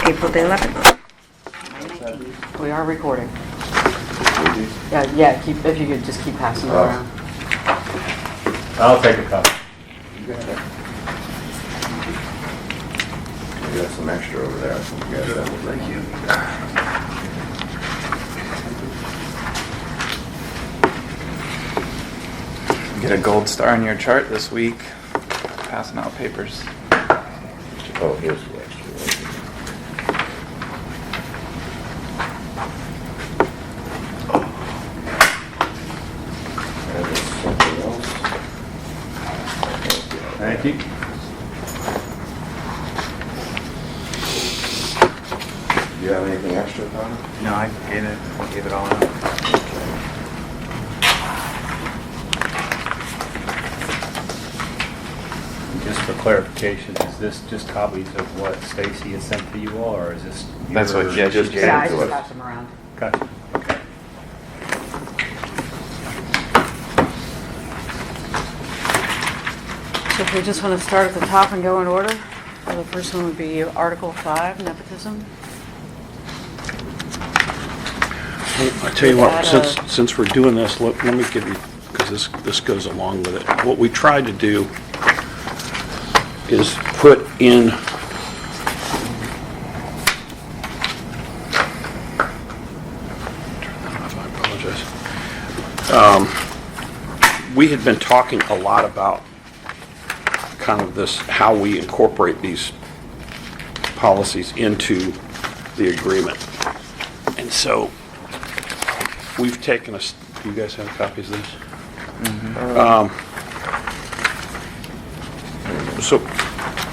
April the 11th. We are recording. Yeah, if you could just keep passing it around. I'll take a copy. You got it. You got some extra over there. Thank you. Get a gold star on your chart this week. Passing out papers. Oh, here's the extra. That is something else. Thank you. Do you have anything extra, Connor? No, I gave it all out. Just for clarification, is this just copies of what Stacy has sent to you all, or is this? That's what she just gave Yeah, I to just us. pass them around. Gotcha. Okay. So if we just want to start at the top and go in order, so the first one would be Article 5, nepotism. I tell you what, since we're doing this, let me give you, because this goes along with it. What we tried to do is put in I apologize. We had been talking a lot about kind of this, how we incorporate these policies into the agreement. And so we've taken a, do you guys have copies of this? So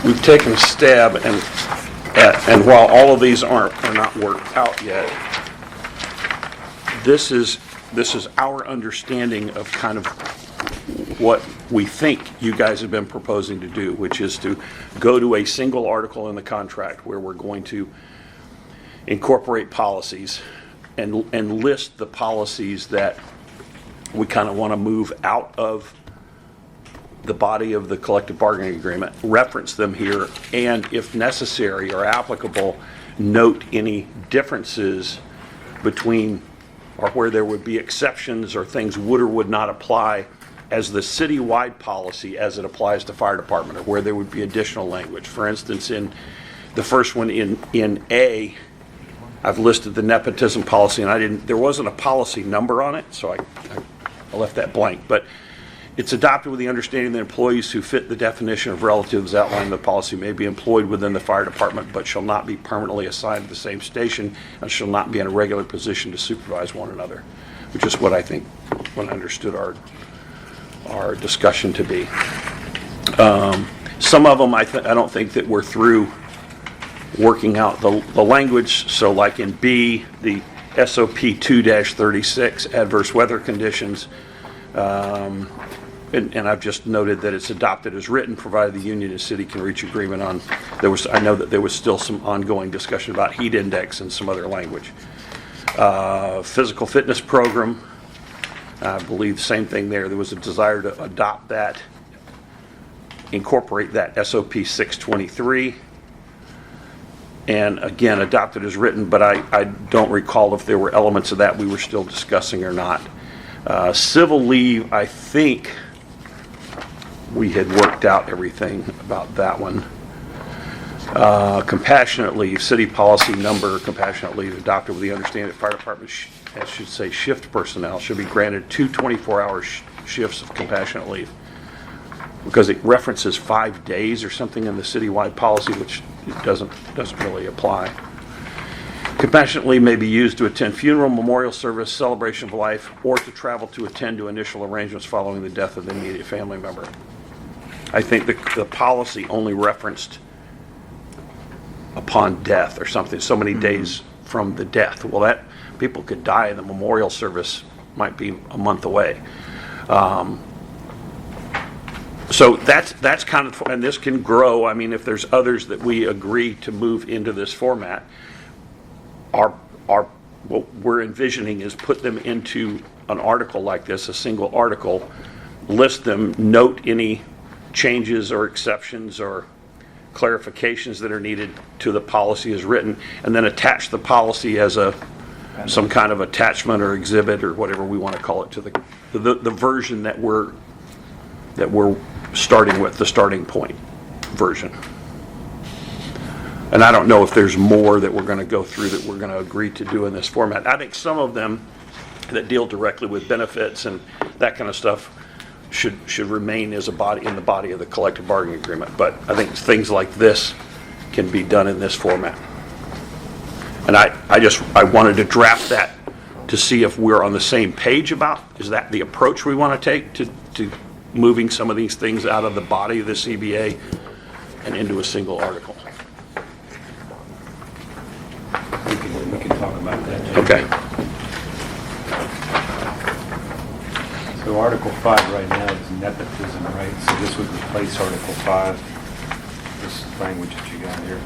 we've taken a stab, and while all of these are not worked out yet, this is our understanding of kind of what we think you guys have been proposing to do, which is to go to a single article in the contract where we're going to incorporate policies and list the policies that we kind of want to move out of the body of the collective bargaining agreement, reference them here, and if necessary or applicable, note any differences between, or where there would be exceptions or things would or would not apply as the citywide policy as it applies to fire department, or where there would be additional language. For instance, in the first one in A, I've listed the nepotism policy, and there wasn't a policy number on it, so I left that blank. But it's adopted with the understanding that employees who fit the definition of relatives outlined in the policy may be employed within the fire department, but shall not be permanently assigned to the same station and shall not be in a regular position to supervise one another, which is what I think when I understood our discussion to be. Some of them I don't think that we're through working out the language. So like in B, the SOP 2-36, adverse weather conditions, and I've just noted that it's adopted as written, provided the union and city can reach agreement on. I know that there was still some ongoing discussion about heat index and some other language. Physical fitness program, I believe the same thing there. There was a desire to adopt that, incorporate that SOP 623, and again, adopted as written, but I don't recall if there were elements of that we were still discussing or not. Civil leave, I think we had worked out everything about that one. Compassionate leave, city policy number, compassionate leave adopted with the understanding that fire department, I should say shift personnel, should be granted 2 24-hour shifts of compassionate leave, because it references 5 days or something in the citywide policy, which doesn't really apply. Compassionate leave may be used to attend funeral, memorial service, celebration of life, or to travel to attend to initial arrangements following the death of the immediate family member. I think the policy only referenced upon death or something, so many days from the death. Well, that people could die, and the memorial service might be a month away. So that's kind of, and this can grow. I mean, if there's others that we agree to move into this format, what we're envisioning is put them into an article like this, a single article, list them, note any changes or exceptions or clarifications that are needed to the policy as written, and then attach the policy as some kind of attachment or exhibit or whatever we want to call it to the version that we're starting with, the starting point version. And I don't know if there's more that we're going to go through that we're going to agree to do in this format. I think some of them that deal directly with benefits and that kind of stuff should remain as in the body of the collective bargaining agreement. But I think things like this can be done in this format. And I wanted to draft that to see if we're on the same page about, is that the approach we want to take to moving some of these things out of the body of the CBA and into a single article. We can talk about that. Jim. Okay. So Article 5 right now is nepotism, right? So this would replace Article 5, this language that you got here.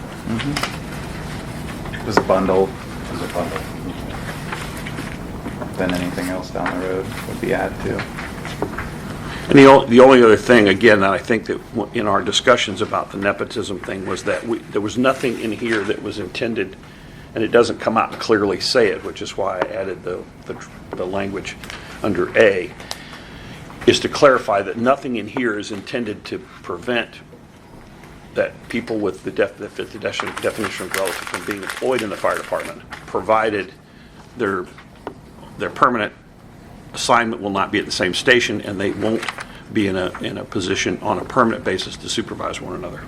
It was a bundle, As a bundle. then anything else down the road would be added to. And the only other thing, again, that I think that in our discussions about the nepotism thing was that there was nothing in here that was intended, and it doesn't come out and clearly say it, which is why I added the language under A, is to clarify that nothing in here is intended to prevent that people with that fit the definition of relative from being employed in the fire department, provided their permanent assignment will not be at the same station and they won't be in a position on a permanent basis to supervise one another.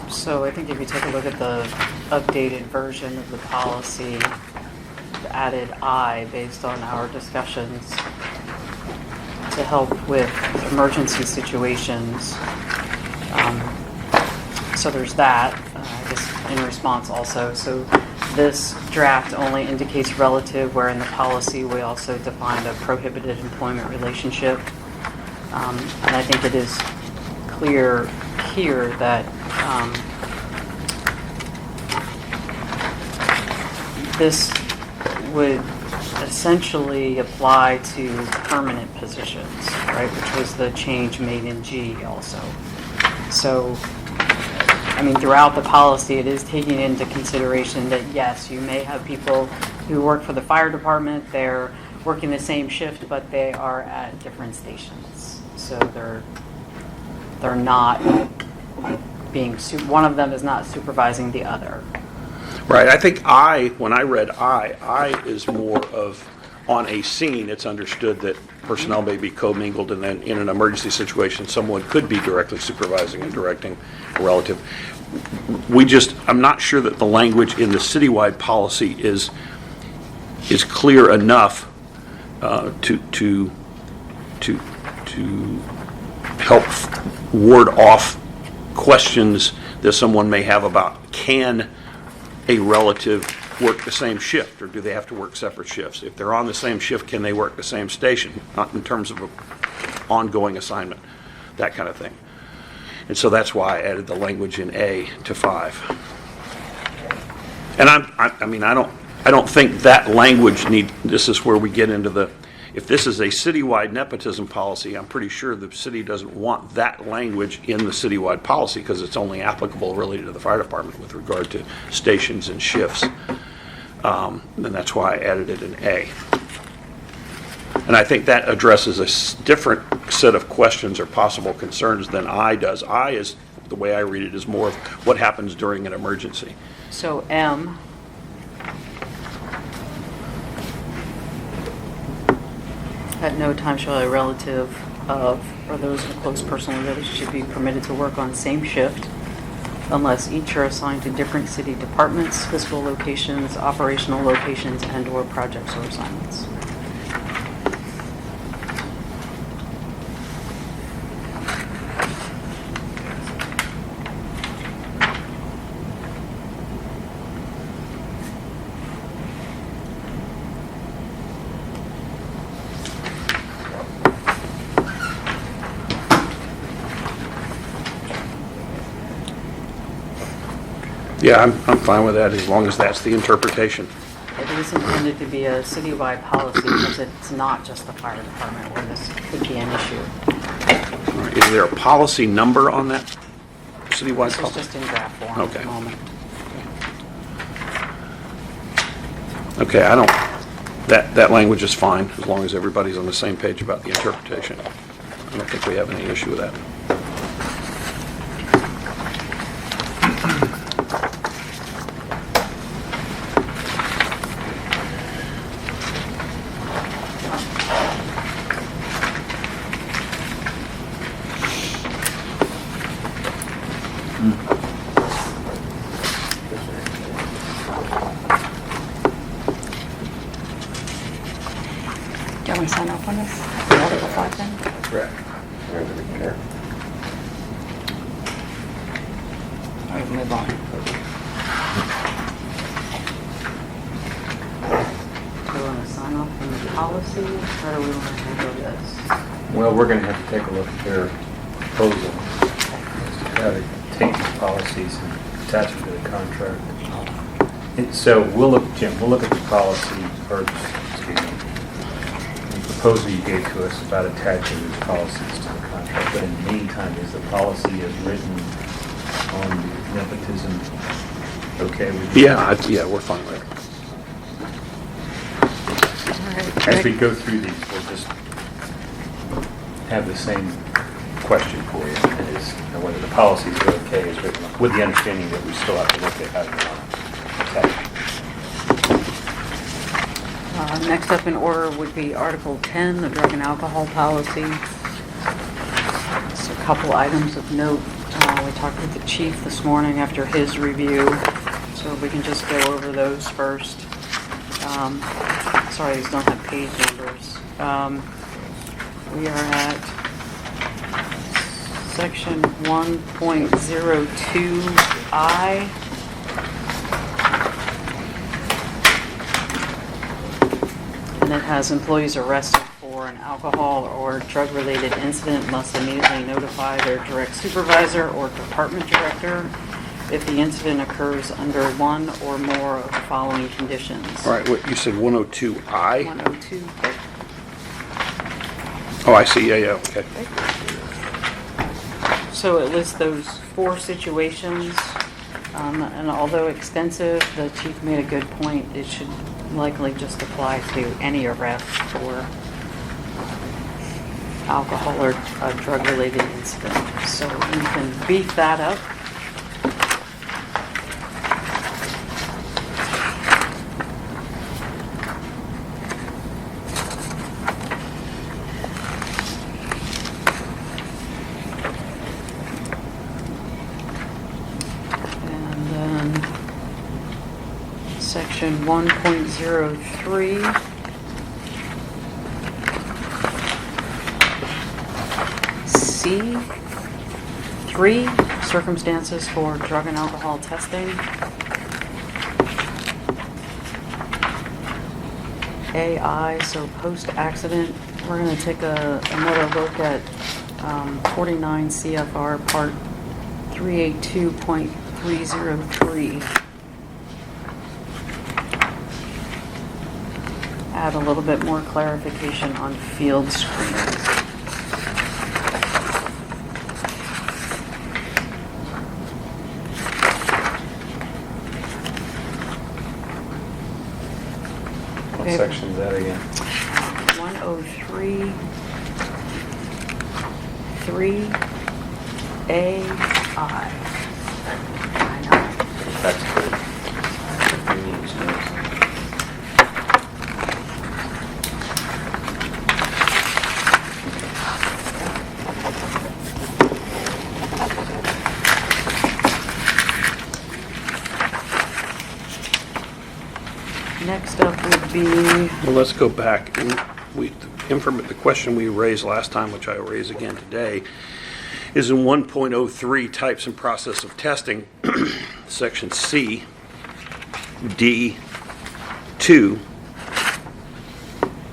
So I think if you take a look at the updated version of the policy, the added I based on our discussions to help with emergency situations. So there's that, I guess in response also. So this draft only indicates relative, where in the policy we also defined a prohibited employment relationship. And I think it is clear here that this would essentially apply to permanent positions, right, which was the change made in G also. So, I mean, throughout the policy, it is taking into consideration that, yes, you may have people who work for the fire department, they're working the same shift, but they are at different stations. So they're not being, one of them is not supervising the other. Right. I think when I read I is more of on a scene, it's understood that personnel may be commingled, and then in an emergency situation, someone could be directly supervising and directing a relative. I'm not sure that the language in the citywide policy is clear enough to help ward off questions that someone may have about, can a relative work the same shift, or do they have to work separate shifts? If they're on the same shift, can they work the same station? Not in terms of an ongoing assignment, that kind of thing. And so that's why I added the language in A to 5. And I don't think that language this is where we get into if this is a citywide nepotism policy, I'm pretty sure the city doesn't want that language in the citywide policy because it's only applicable really to the fire department with regard to stations and shifts. And that's why I added it in A. And I think that addresses a different set of questions or possible concerns than I does. I is, the way I read it, is more of what happens during an emergency. So M, at no time shall a relative of or those in a close personal relationship be permitted to work on same shift unless each are assigned to different city departments, physical locations, operational locations, and/or projects or assignments. Yeah, I'm fine with that as long as that's the interpretation. It is intended to be a citywide policy because it's not just the fire department where this could be an issue. All right, is there a policy number on that citywide This is policy? just in draft form at Okay. the moment. Okay, that language is fine, as long as everybody's on the same page about the interpretation. I don't think we have any issue with that. Do you want me to sign off on this? Article 5 then? Correct. Everybody care? All right, move on. Do we want to sign off on the policy, or do we want to handle this? Well, we're going to have to take a look at their proposal. How to take the policies and attach them to the contract. So we'll look, Jim, we'll look at the policy, or, excuse me, the proposal you gave to us about attaching these policies to the contract. But in the meantime, is the policy as written on the nepotism okay with you? Yeah, we're fine with it. All right. As we go through these, we'll just have the same question for you, and that is whether the policies are okay as written, with the understanding that we still have to look at how to attach. Next up in order would be Article 10, the drug and alcohol policy. Just a couple items of note. We talked with the chief this morning after his review, so we can just go over those first. Sorry, these don't have page numbers. We are at section 1.02I. And it has employees arrested for an alcohol or drug-related incident must immediately notify their direct supervisor or department director if the incident occurs under one or more of the following conditions. All right, what, you said 102I? 102. Oh, I see, yeah, okay. So it lists those 4 situations, and although extensive, the chief made a good point. It should likely just apply to any arrest for alcohol or a drug-related incident. So you can beef that up. And then section 1.03. C3, circumstances for drug and alcohol testing. AI, so post-accident, we're going to take another look at 49 CFR Part 382.303. Add a little bit more clarification on field screening. What section is that again? 103, 3AI. I know. That's good. Next up would be, Well, let's go back. The question we raised last time, which I will raise again today, is in 1.03, types and process of testing, section C, D2,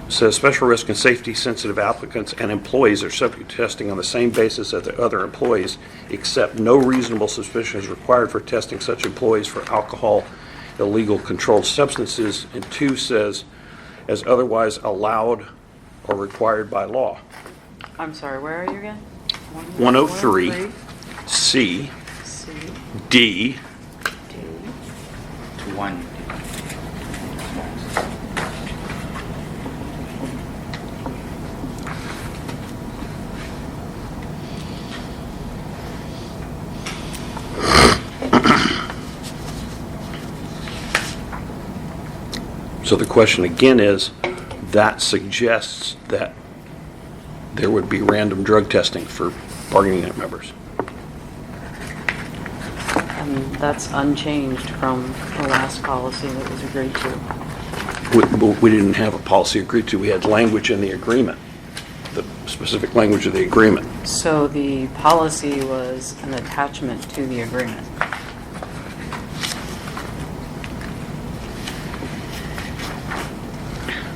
says special risk and safety sensitive applicants and employees are subject to testing on the same basis as the other employees, except no reasonable suspicion is required for testing such employees for alcohol, illegal controlled substances, and 2 says, as otherwise allowed or required by law. I'm sorry, where are you again? 103, C, D. To 1. So the question again is, that suggests that there would be random drug testing for bargaining unit members. And that's unchanged from the last policy that was agreed to. We didn't have a policy agreed to. We had language in the agreement, the specific language of the agreement. So the policy was an attachment to the agreement.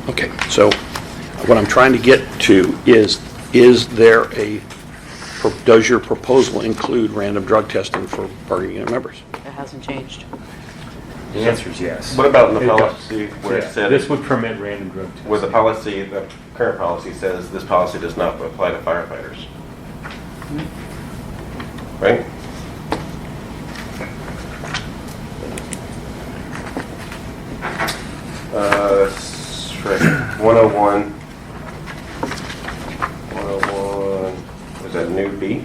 Okay, so what I'm trying to get to is there does your proposal include random drug testing for bargaining unit members? It hasn't changed. The answer is yes. What about in the It does. policy where Yeah, it said, this would permit random drug testing. where the policy, the current policy says this policy does not apply to firefighters? Right? Right. 101. 101. Was that new B?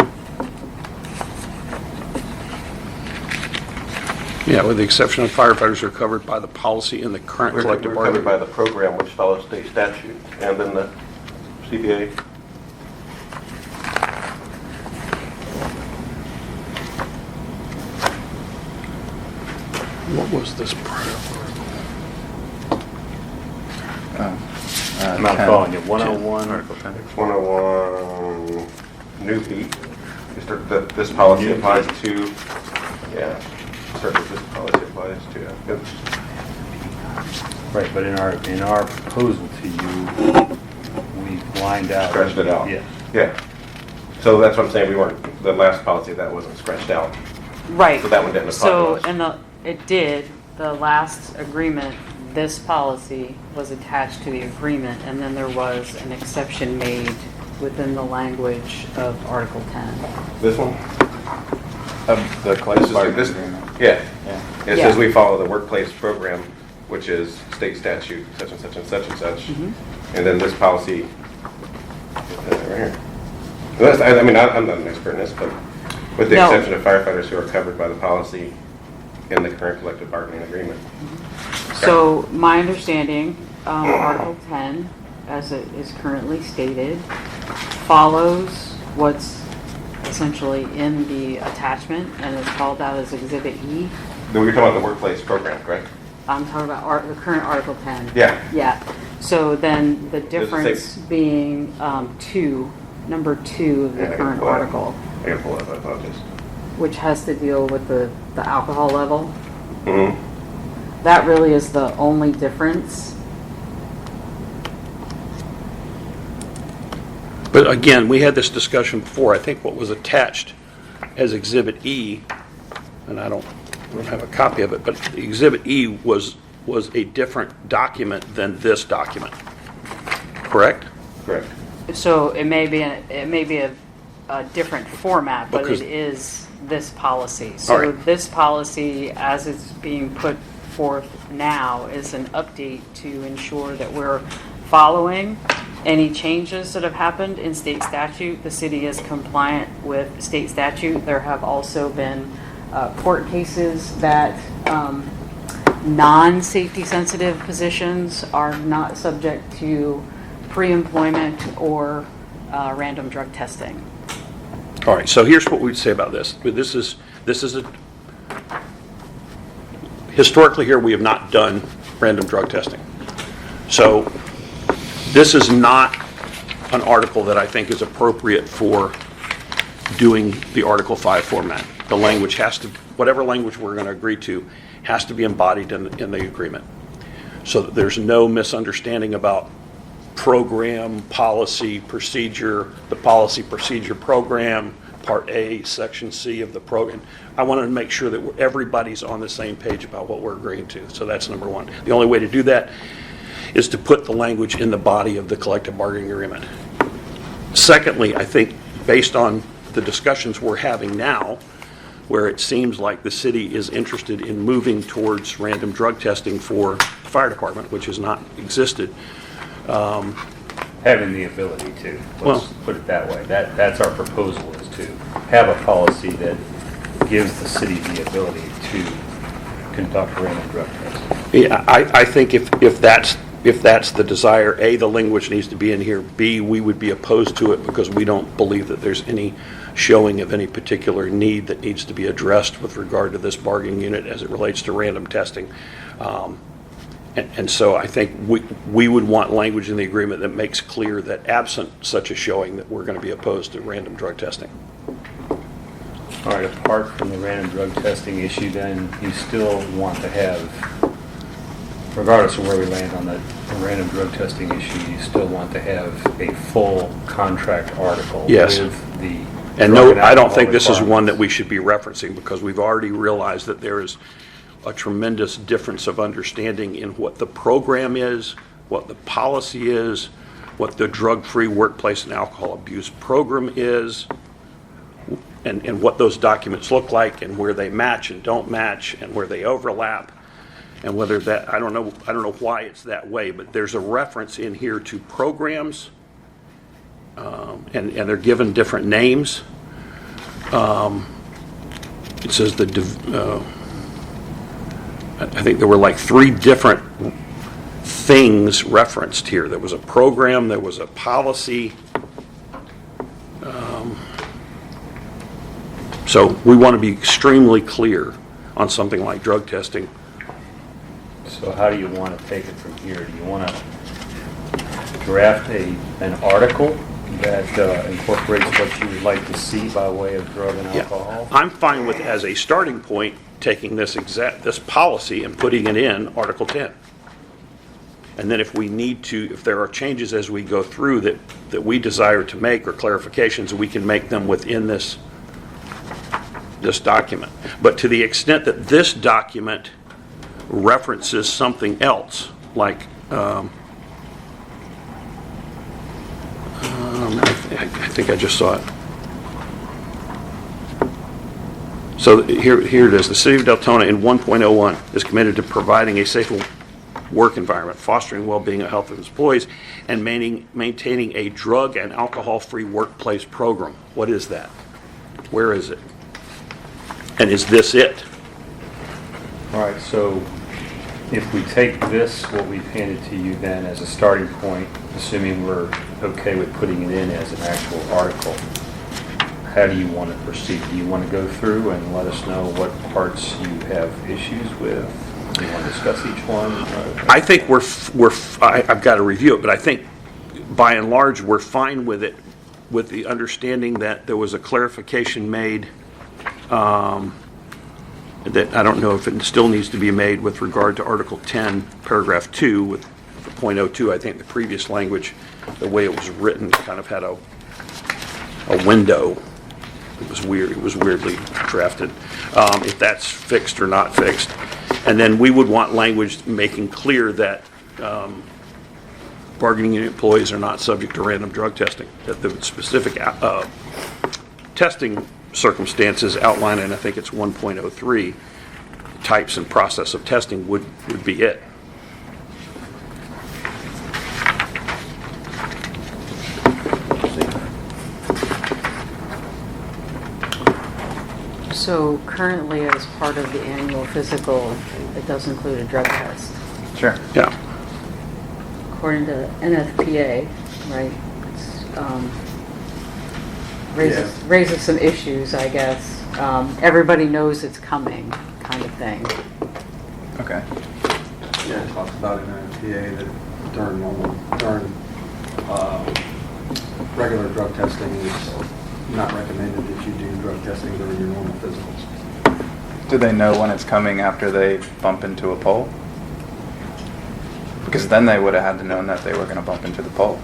Yeah, with the exception of firefighters are covered by the policy in the current We're collective covered bargaining. by the program which follows state statute, and then the CBA. What was this part of? I'm not following you. 101. Article 10. 101, new B. This policy New applies B. to, yeah, certainly this policy applies to, yeah. Right, but in our proposal to you, we lined out. Scratched it out. Yeah. Yeah. So that's what I'm saying, the last policy, that wasn't scratched out. Right. So that one didn't apply So, to us. it did, the last agreement, this policy was attached to the agreement, and then there was an exception made within the language of Article 10. This one? The This collective is like bargaining this, agreement. yeah. Yeah. It Yeah. says we follow the workplace program, which is state statute, such and such and such and such. And then this policy, right here. I mean, I'm not an expert in this, but with the No. exception of firefighters who are covered by the policy in the current collective bargaining agreement. So my understanding, Article 10, as it is currently stated, follows what's essentially in the attachment and is called out as Exhibit E. Then we're talking about the workplace program, correct? I'm talking about the current Article 10. Yeah. Yeah. So then the it say- difference being number 2 of Yeah, I the can current pull it up. article, I gotta pull it up, I apologize. which has to deal with the alcohol level. Mm-hmm. That really is the only difference. But again, we had this discussion before. I think what was attached as Exhibit E, and I don't have a copy of it, but the Exhibit E was a different document than this document. Correct? Correct. So it may be a different format, but Because- it is this policy. All So right. this policy, as it's being put forth now, is an update to ensure that we're following any changes that have happened in state statute. The city is compliant with state statute. There have also been court cases that non-safety sensitive positions are not subject to pre-employment or random drug testing. All right, so here's what we'd say about this. This is historically here, we have not done random drug testing. So this is not an article that I think is appropriate for doing the Article 5 format. The language has to, whatever language we're going to agree to, has to be embodied in the agreement. So that there's no misunderstanding about program, policy, procedure, the policy, procedure, program, Part A, Section C of the program. I wanted to make sure that everybody's on the same page about what we're agreeing to. So that's number one. The only way to do that is to put the language in the body of the collective bargaining agreement. Secondly, I think based on the discussions we're having now, where it seems like the city is interested in moving towards random drug testing for the fire department, which has not existed. Having the ability to, Well- let's put it that way. That's our proposal, is to have a policy that gives the city the ability to conduct random drug tests. Yeah, I think if that's the desire, A, the language needs to be in here, B, we would be opposed to it because we don't believe that there's any showing of any particular need that needs to be addressed with regard to this bargaining unit as it relates to random testing. And so I think we would want language in the agreement that makes clear that absent such a showing that we're going to be opposed to random drug testing. All right, apart from the random drug testing issue, then you still want to have, regardless of where we land on the random drug testing issue, you still want to have a full contract article Yes. with the. And drug no, I don't think alcohol this is one that requirements. we should be referencing because we've already realized that there is a tremendous difference of understanding in what the program is, what the policy is, what the drug-free workplace and alcohol abuse program is, and what those documents look like and where they match and don't match and where they overlap. And whether that, I don't know why it's that way, but there's a reference in here to programs, and they're given different names. It says I think there were like 3 different things referenced here. There was a program, there was a policy. So we want to be extremely clear on something like drug testing. So how do you want to take it from here? Do you want to draft an article that incorporates what you would like to see by way of drug and alcohol? I'm fine with, as a starting point, taking this policy and putting it in Article 10. And then if we need to, if there are changes as we go through that we desire to make or clarifications, we can make them within this document. But to the extent that this document references something else, like I think I just saw it. So here it is. The City of Deltona in 1.01 is committed to providing a safe work environment, fostering well-being and health of employees, and maintaining a drug and alcohol-free workplace program. What is that? Where is it? And is this it? All right, so if we take this, what we've handed to you then as a starting point, assuming we're okay with putting it in as an actual article, how do you want to proceed? Do you want to go through and let us know what parts you have issues with? Do you want to discuss each one? I think I've got to review it, but I think by and large we're fine with it, with the understanding that there was a clarification made that I don't know if it still needs to be made with regard to Article 10, Paragraph 2 with .02. I think the previous language, the way it was written, kind of had a window. It was weird. It was weirdly drafted. If that's fixed or not fixed. And then we would want language making clear that bargaining unit employees are not subject to random drug testing, that the specific testing circumstances outlined, and I think it's 1.03, types and process of testing would be it. So currently, as part of the annual physical, it does include a drug test. Sure. Yeah. According to NFPA, right, it's, raises some issues, I guess. Everybody knows it's coming, kind of thing. Okay. Yeah, it talks about in NFPA that during regular drug testing is not recommended that you do drug testing during your normal physicals. Do they know when it's coming after they bump into a pole? Because then they would have had to know that they were going to bump into the pole.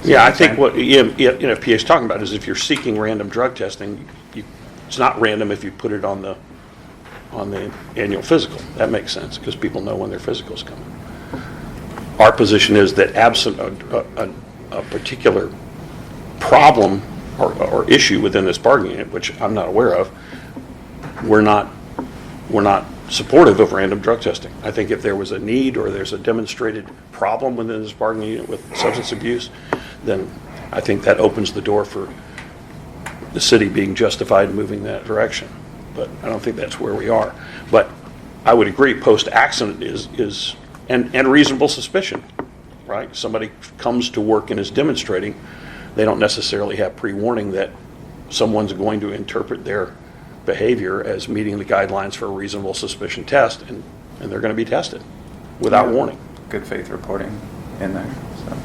Yeah, I think what NFPA is talking about is if you're seeking random drug testing, it's not random if you put it on the annual physical. That makes sense because people know when their physical's coming. Our position is that absent a particular problem or issue within this bargaining unit, which I'm not aware of, we're not supportive of random drug testing. I think if there was a need or there's a demonstrated problem within this bargaining unit with substance abuse, then I think that opens the door for the city being justified in moving that direction. But I don't think that's where we are. But I would agree, post-accident is and reasonable suspicion, right? Somebody comes to work and is demonstrating, they don't necessarily have pre-warning that someone's going to interpret their behavior as meeting the guidelines for a reasonable suspicion test, and they're going to be tested without warning. Good faith reporting in there, so.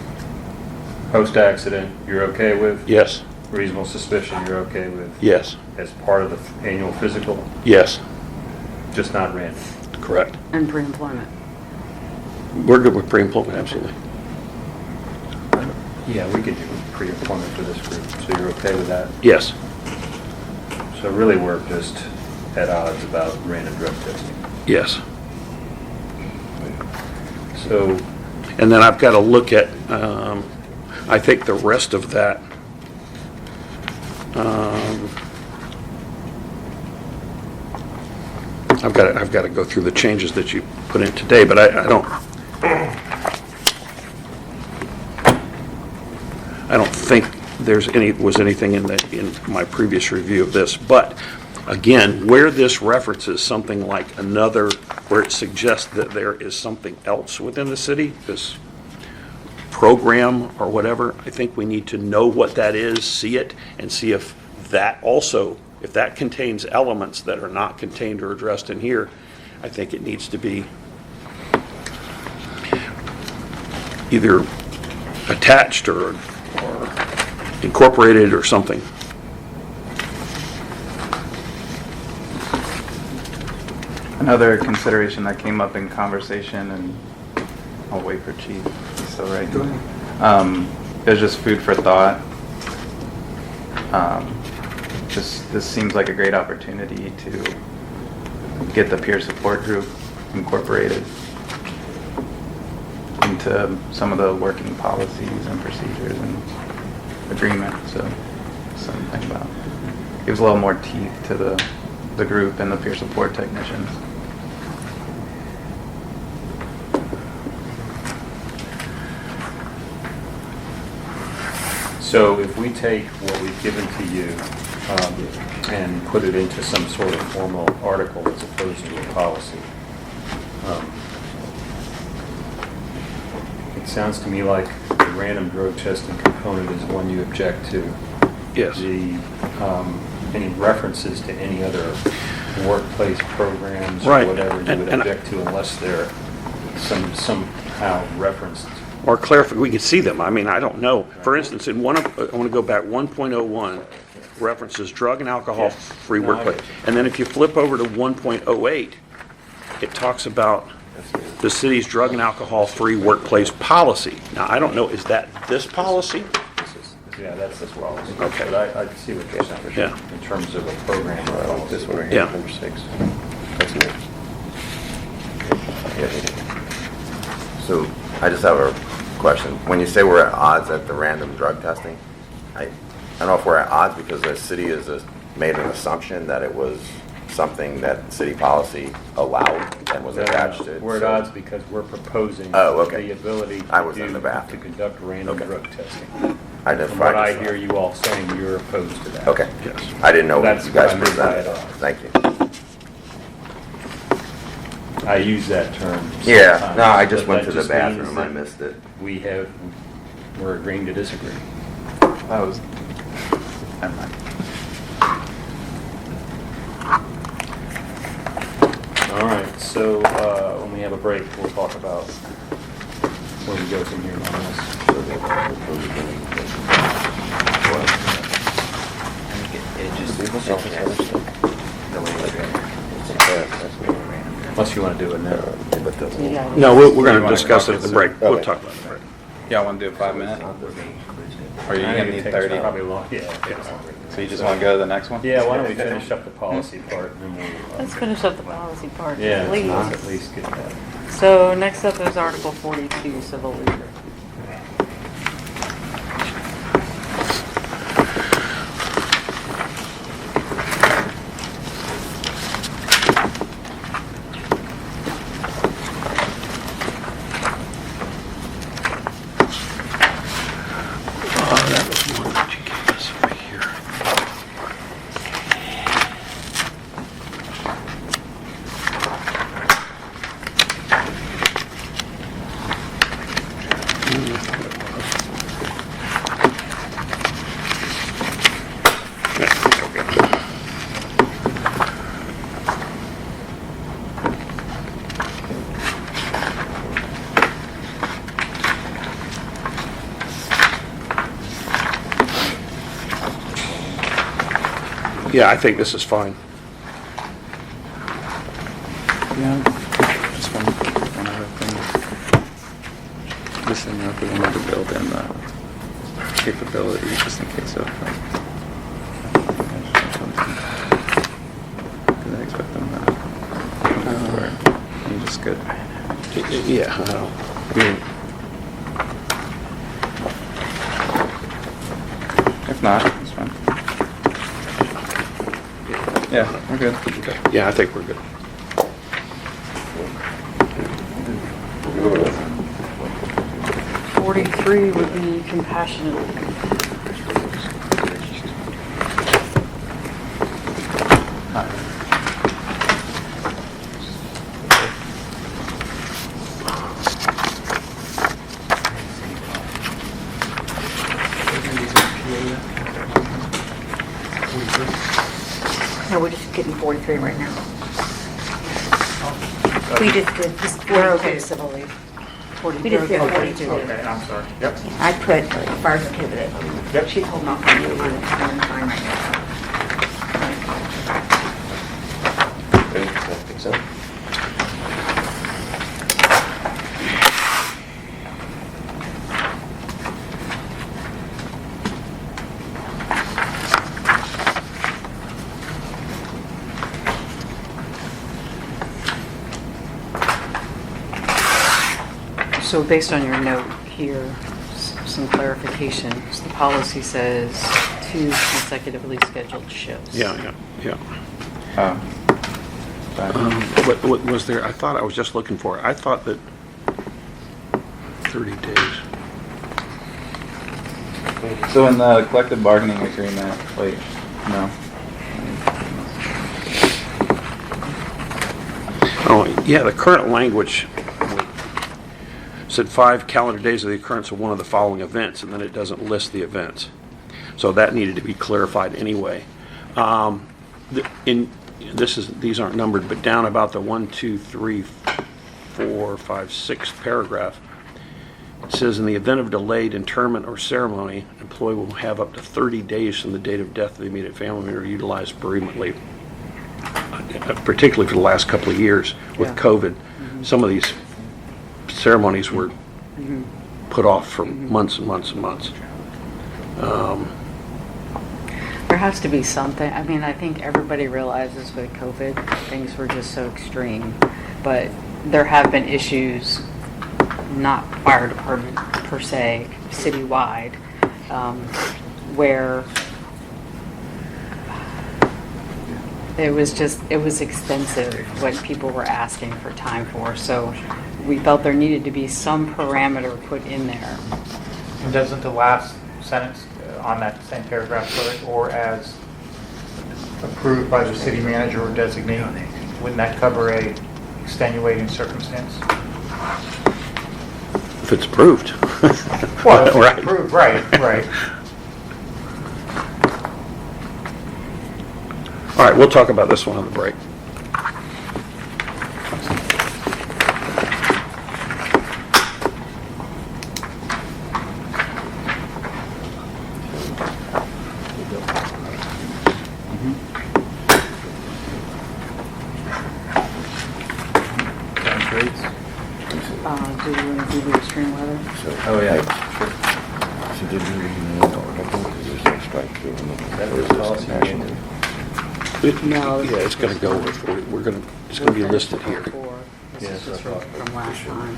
Post-accident, you're okay with? Yes, Reasonable suspicion, you're okay with? yes, As part of the annual physical, yes, just not random? correct. And pre-employment. We're good with pre-employment, absolutely. Yeah, we could do pre-employment for this group, so you're okay with that? Yes, So really, we're just at odds about random drug testing. yes. So, And then I've got to look at, I think the rest of that, I've got to go through the changes that you put in today, but I don't think was anything in my previous review of this. But again, where this references something like where it suggests that there is something else within the city, this program or whatever, I think we need to know what that is, see it, and see if that contains elements that are not contained or addressed in here. I think it needs to be either attached or incorporated or something. Another consideration that came up in conversation, and I'll wait for Chief, he's still right. Go ahead. It was just food for thought. This seems like a great opportunity to get the peer support group incorporated into some of the working policies and procedures and agreement, so something about, gives a little more teeth to the group and the peer support technicians. so if we take what we've given to you and put it into some sort of formal article as opposed to a policy, it sounds to me like the random drug testing component is one you object to. Yes. Any references to any other workplace programs or Right. whatever you would And object to unless they're somehow referenced. Or clarify, we could see them. I mean, I don't know. For instance, I want to go back, 1.01 references drug and alcohol-free No, I workplace. get you. And then if you flip over to 1.08, it talks about the city's drug and alcohol-free workplace policy. Now, I don't know, is that this policy? Yeah, that's this policy. Okay. But I see what you're saying. Yeah. In terms of a program. This one right Yeah. here, number 6. That's new. So I just have a question. When you say we're at odds at the random drug testing, I don't know if we're at odds because the city has made an assumption that it was something that city policy allowed and was attached to it. We're at So- odds because we're proposing Oh, okay. the ability I was in the to bathroom. conduct random Okay. drug testing. I just, From what I hear you all saying, you're opposed to that. Okay. Yes. I didn't know what That's you guys what I meant by presented. at odds. Thank you. I use that term Yeah, sometimes, no, I just but went that to the just means bathroom. I that missed it. we're agreeing to disagree. That was, never mind. All right, so when we have a break, we'll talk about where we go from here on this. Unless you want to do it now. Yeah. No, we're going You to wanna discuss talk it at the this break. We'll talk about it at the break. Y'all want to do a 5-minute? Or are you I gonna think need it takes 30? Probably long, yeah. So you just want to go to the next one? Yeah, why don't we finish up the policy part and then we'll. Let's finish up the policy part, Yeah, please. let's at least get that. So next up is Article 42, civil leader. Yeah, I think this is fine. Yeah, just one other thing. Just didn't know if we wanted to build in the capability just in case of like. Because I expect them to. You just good. Yeah, I don't. I mean, If not, it's fine. Yeah, we're good. okay. Yeah, I think we're good. 43 would be compassionate. No, we're just getting 43 right now. We just did this We're okay 42. civil leave. We just did 42. Okay, I'm sorry. Yep. I put fire prohibited. Yep. She's holding off on you on one time right now. Ready? I think so. So based on your note here, some clarifications. The policy says 2 consecutively scheduled shifts. Yeah. Fine. What was there? I thought I was just looking for it. I thought that 30 days. So in the collective bargaining agreement, wait, no. Oh, yeah, the current language said 5 calendar days of the occurrence of one of the following events, and then it doesn't list the events. So that needed to be clarified anyway. These aren't numbered, but down about the 1, 2, 3, 4, 5, 6th paragraph, it says in the event of delayed interment or ceremony, an employee will have up to 30 days from the date of death of the immediate family member to utilize bereavement leave. Particularly for the last couple of years with Yeah. COVID, some of these ceremonies were put off for months and months and months. There has to be something. I mean, I think everybody realizes with COVID, things were just so extreme. But there have been issues, not fire department per se, citywide, where it was extensive what people were asking for time for. So we felt there needed to be some parameter put in there. And doesn't the last sentence on that same paragraph put it, or as approved by the city manager or designee, wouldn't that cover a extenuating circumstance? If it's approved. Well, if it's Right. approved, right. All right, we'll talk about this one on the break. Do you want to do the extreme weather? Oh, yeah. So did you read the article? Because there's no strike through. That was policy national. No. Yeah, it's going to go with, it's going to be listed here. This is just from last time.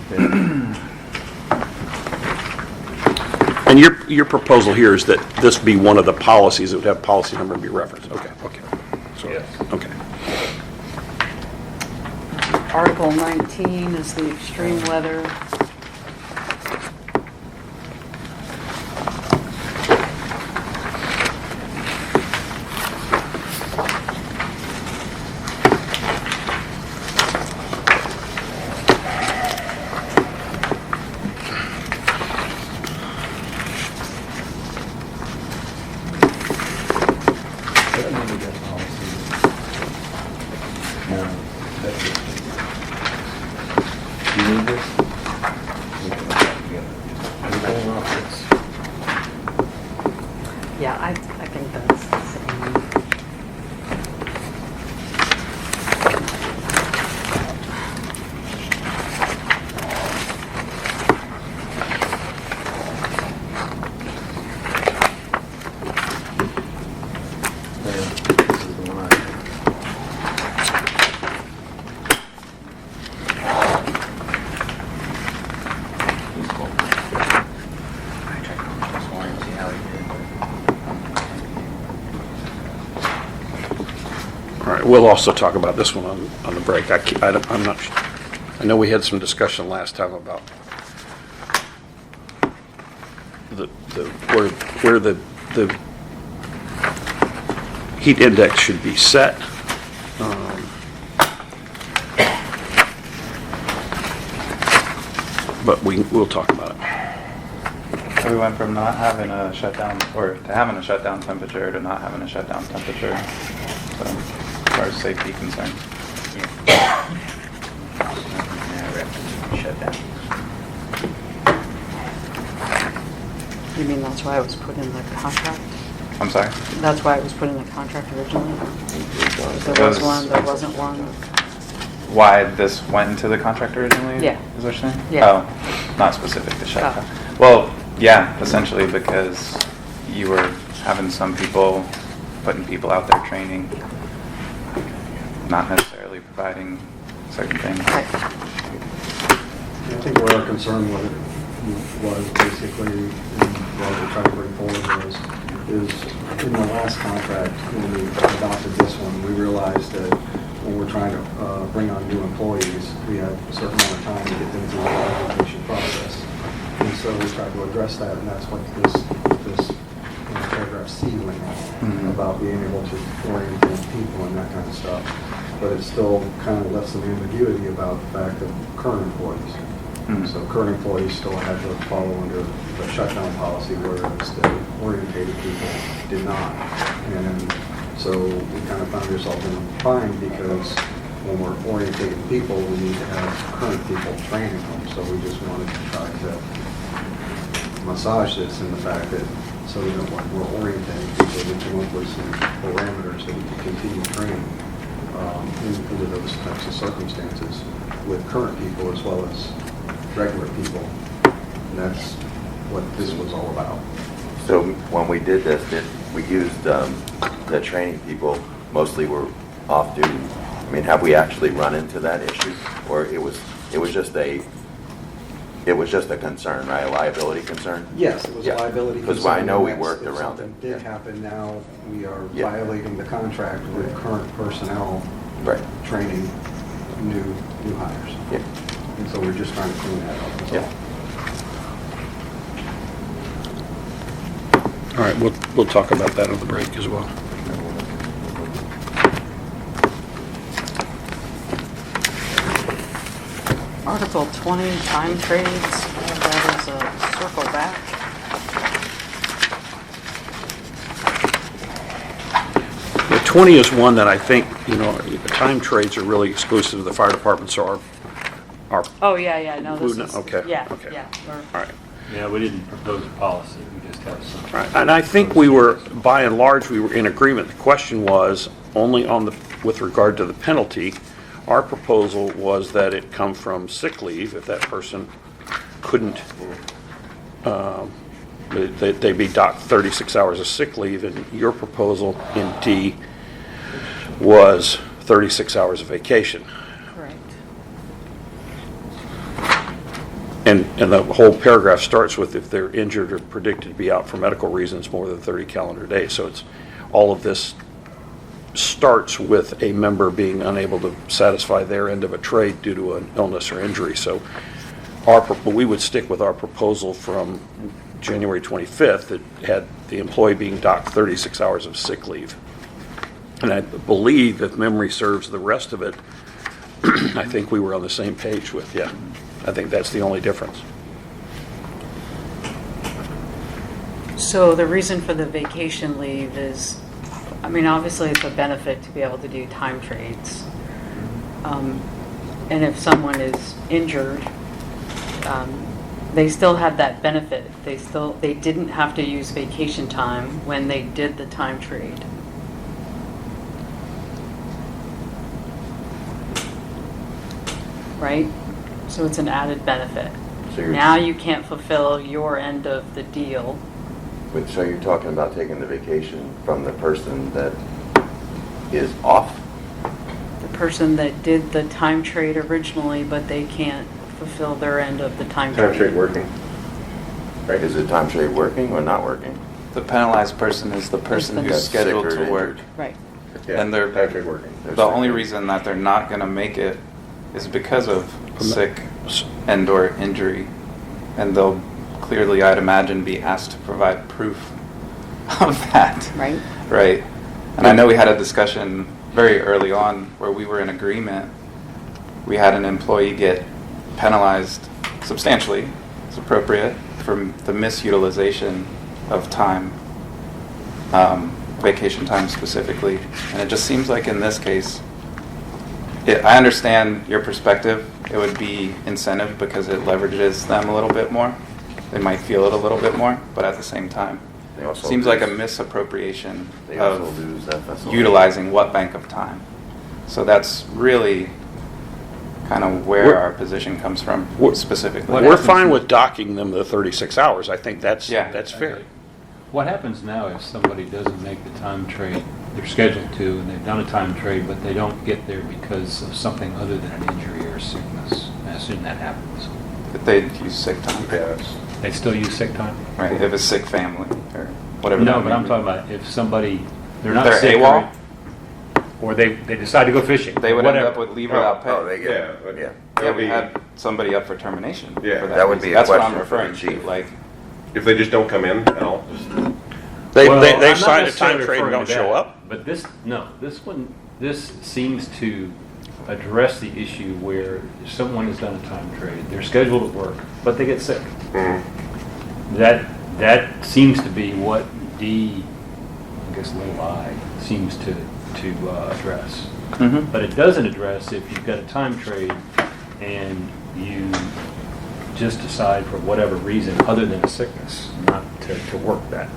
And your proposal here is that this be one of the policies that would have policy number and be referenced. Okay. So, Yes. okay. Article 19 is the extreme weather. No, that's it. Do you need this? We can look at it together. Everything off this. Yeah, I think that's the same. This is the one I have. I checked on this one and see how he did. All right, we'll also talk about this one on the break. I'm not, I know we had some discussion last time about where the heat index should be set. But we'll talk about it. So we went from not having a shutdown, or to having a shutdown temperature, to not having a shutdown temperature, so, as far as safety concerned. Shut down. You mean that's why it was put in the contract? I'm sorry? That's why it was put in the contract originally? There was one, there wasn't one? Why this went into the contract originally? Yeah. Is what you're saying? Yeah. Oh, not specific to shutdown. Oh. Well, yeah, essentially because you were having some people, putting people out there training, not necessarily providing certain things. Right. I think where our concern with it was basically, and what we're trying to bring forward is in the last contract, when we adopted this one, we realized that when we're trying to bring on new employees, we have a certain amount of time to get them through the orientation process. And so we tried to address that, and that's what this paragraph C went on, about being able to orient people and that kind of stuff. But it still kind of left some ambiguity about the fact of current employees. So current employees still had to follow under the shutdown policy, whereas the orientated people did not. And so we kind of found ourselves in a bind, because when we're orientating people, we need to have current people training them. So we just wanted to try to massage this in the fact that, so that when we're orientating people, we come up with some parameters that we can continue training into those types of circumstances with current people as well as regular people. And that's what this was all about. So when we did this, we used the training people mostly were off duty. I mean, have we actually run into that issue, or it was just a concern, right? A liability concern? Yes, it was a Yeah. liability. Because I know we concern. worked If around something it. did happen, now we are Yeah. violating the contract with current personnel Right. training new hires. Yeah. And so we're just trying to clean that up. That's Yeah. all. All right, we'll talk about that on the break as well. Article 20, time trades, that is a circle back. The 20 is one that I think, time trades are really exclusive to the fire department, so our Oh, yeah, no, this Blue, is, okay, yeah, okay. yeah. we're- all right. Yeah, we didn't propose a policy, we just have some. Right, and I think we were, by and large, we were in agreement. The question was only with regard to the penalty. Our proposal was that it come from sick leave if that person couldn't, they be docked 36 hours of sick leave, and your proposal in D was 36 hours of vacation. Correct. And the whole paragraph starts with if they're injured or predicted to be out for medical reasons more than 30 calendar days. So it's, all of this starts with a member being unable to satisfy their end of a trade due to an illness or injury. So we would stick with our proposal from January 25th that had the employee being docked 36 hours of sick leave. And I believe, if memory serves the rest of it, I think we were on the same page with, yeah. I think that's the only difference. So the reason for the vacation leave is I mean, obviously it's a benefit to be able to do time trades. And if someone is injured, they still have that benefit. They didn't have to use vacation time when they did the time trade. Right? So it's an added benefit. So you're- Now you can't fulfill your end of the deal. So you're talking about taking the vacation from the person that is off? The person that did the time trade originally, but they can't fulfill their end of the time trade. Time trade working. Right? Is the time trade working or not working? The penalized person is the person That's who's sick scheduled or to work. injured. Right. Yeah, And they're- time trade working. The only reason that they're not going to make it is because of sick and or injury. And they'll clearly, I'd imagine, be asked to provide proof of that. Right? Right. And I know we had a discussion very early on where we were in agreement. We had an employee get penalized substantially, it's appropriate, for the misutilization of time, vacation time specifically. And it just seems like in this case, I understand your perspective. It would be incentive because it leverages them a little bit more. They might feel it a little bit more, but at the same time, They also seems like a lose- misappropriation They also of lose FSLA. utilizing what bank of time. So that's really kind of where We're- our position comes from We're- specifically. We're fine with docking them the 36 hours. I think that's Yeah. fair. What happens now if somebody doesn't make the time trade, they're scheduled to, and they've done a time trade, but they don't get there because of something other than an injury or sickness? I assume that happens. If they use sick time, Yeah. They still use sick time? right? If it's sick family or whatever. No, that but may I'm be. talking about if somebody, they're not They're sick. AWOL? Or they decide to go fishing. They would end whatever. up with leave without pay. Oh, they get, Yeah, yeah. Yeah, It'll we be- had somebody up for termination. Yeah. for That would be a That's what I'm question for the referring to. chief. Like, If they just don't come in at all, They Well, I'm not sign a necessarily time trade and referring don't to show that, up. But this seems to address the issue where someone has done a time trade, they're scheduled to work, but they get sick. That seems to be what I guess little I, seems to address. mhm. But it doesn't address if you've got a time trade and you just decide for whatever reason other than a sickness not to work that.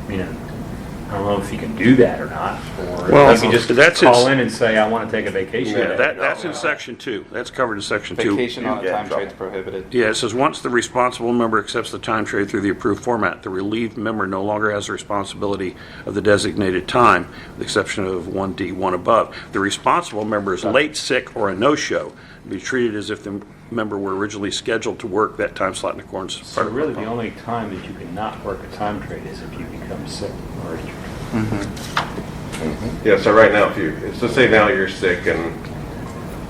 I mean, I don't know if you can do that or not, or Well, if you can just that's call in- in and say, I want to take a vacation. Yeah, day." That's in section 2. That's covered in section 2. Vacation on a get in time trouble. trade is prohibited. Yeah, it says, once the responsible member accepts the time trade through the approved format, the relieved member no longer has the responsibility of the designated time, with the exception of 1D, 1 above. The responsible member is late, sick, or a no-show, be treated as if the member were originally scheduled to work that time slot in accordance. So really, the only time that you cannot work a time trade is if you become sick or injured. yeah, so right now, so say now you're sick and,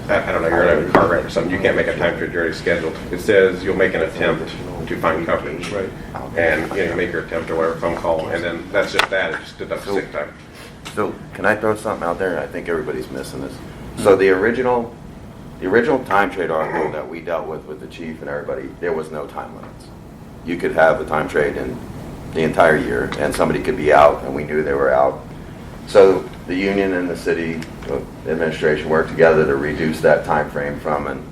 I don't know, you're in a car wreck or something, you can't make a time trade, you're already scheduled. It says you'll make an attempt to find coverage. Right. And, you make your attempt or whatever, phone call, and then that's just that, it just deducts sick time. So can I throw something out there? I think everybody's missing this. So the original time trade article that we dealt with the chief and everybody, there was no time limits. You could have a time trade in the entire year, and somebody could be out, and we knew they were out. So the union and the city administration worked together to reduce that time frame from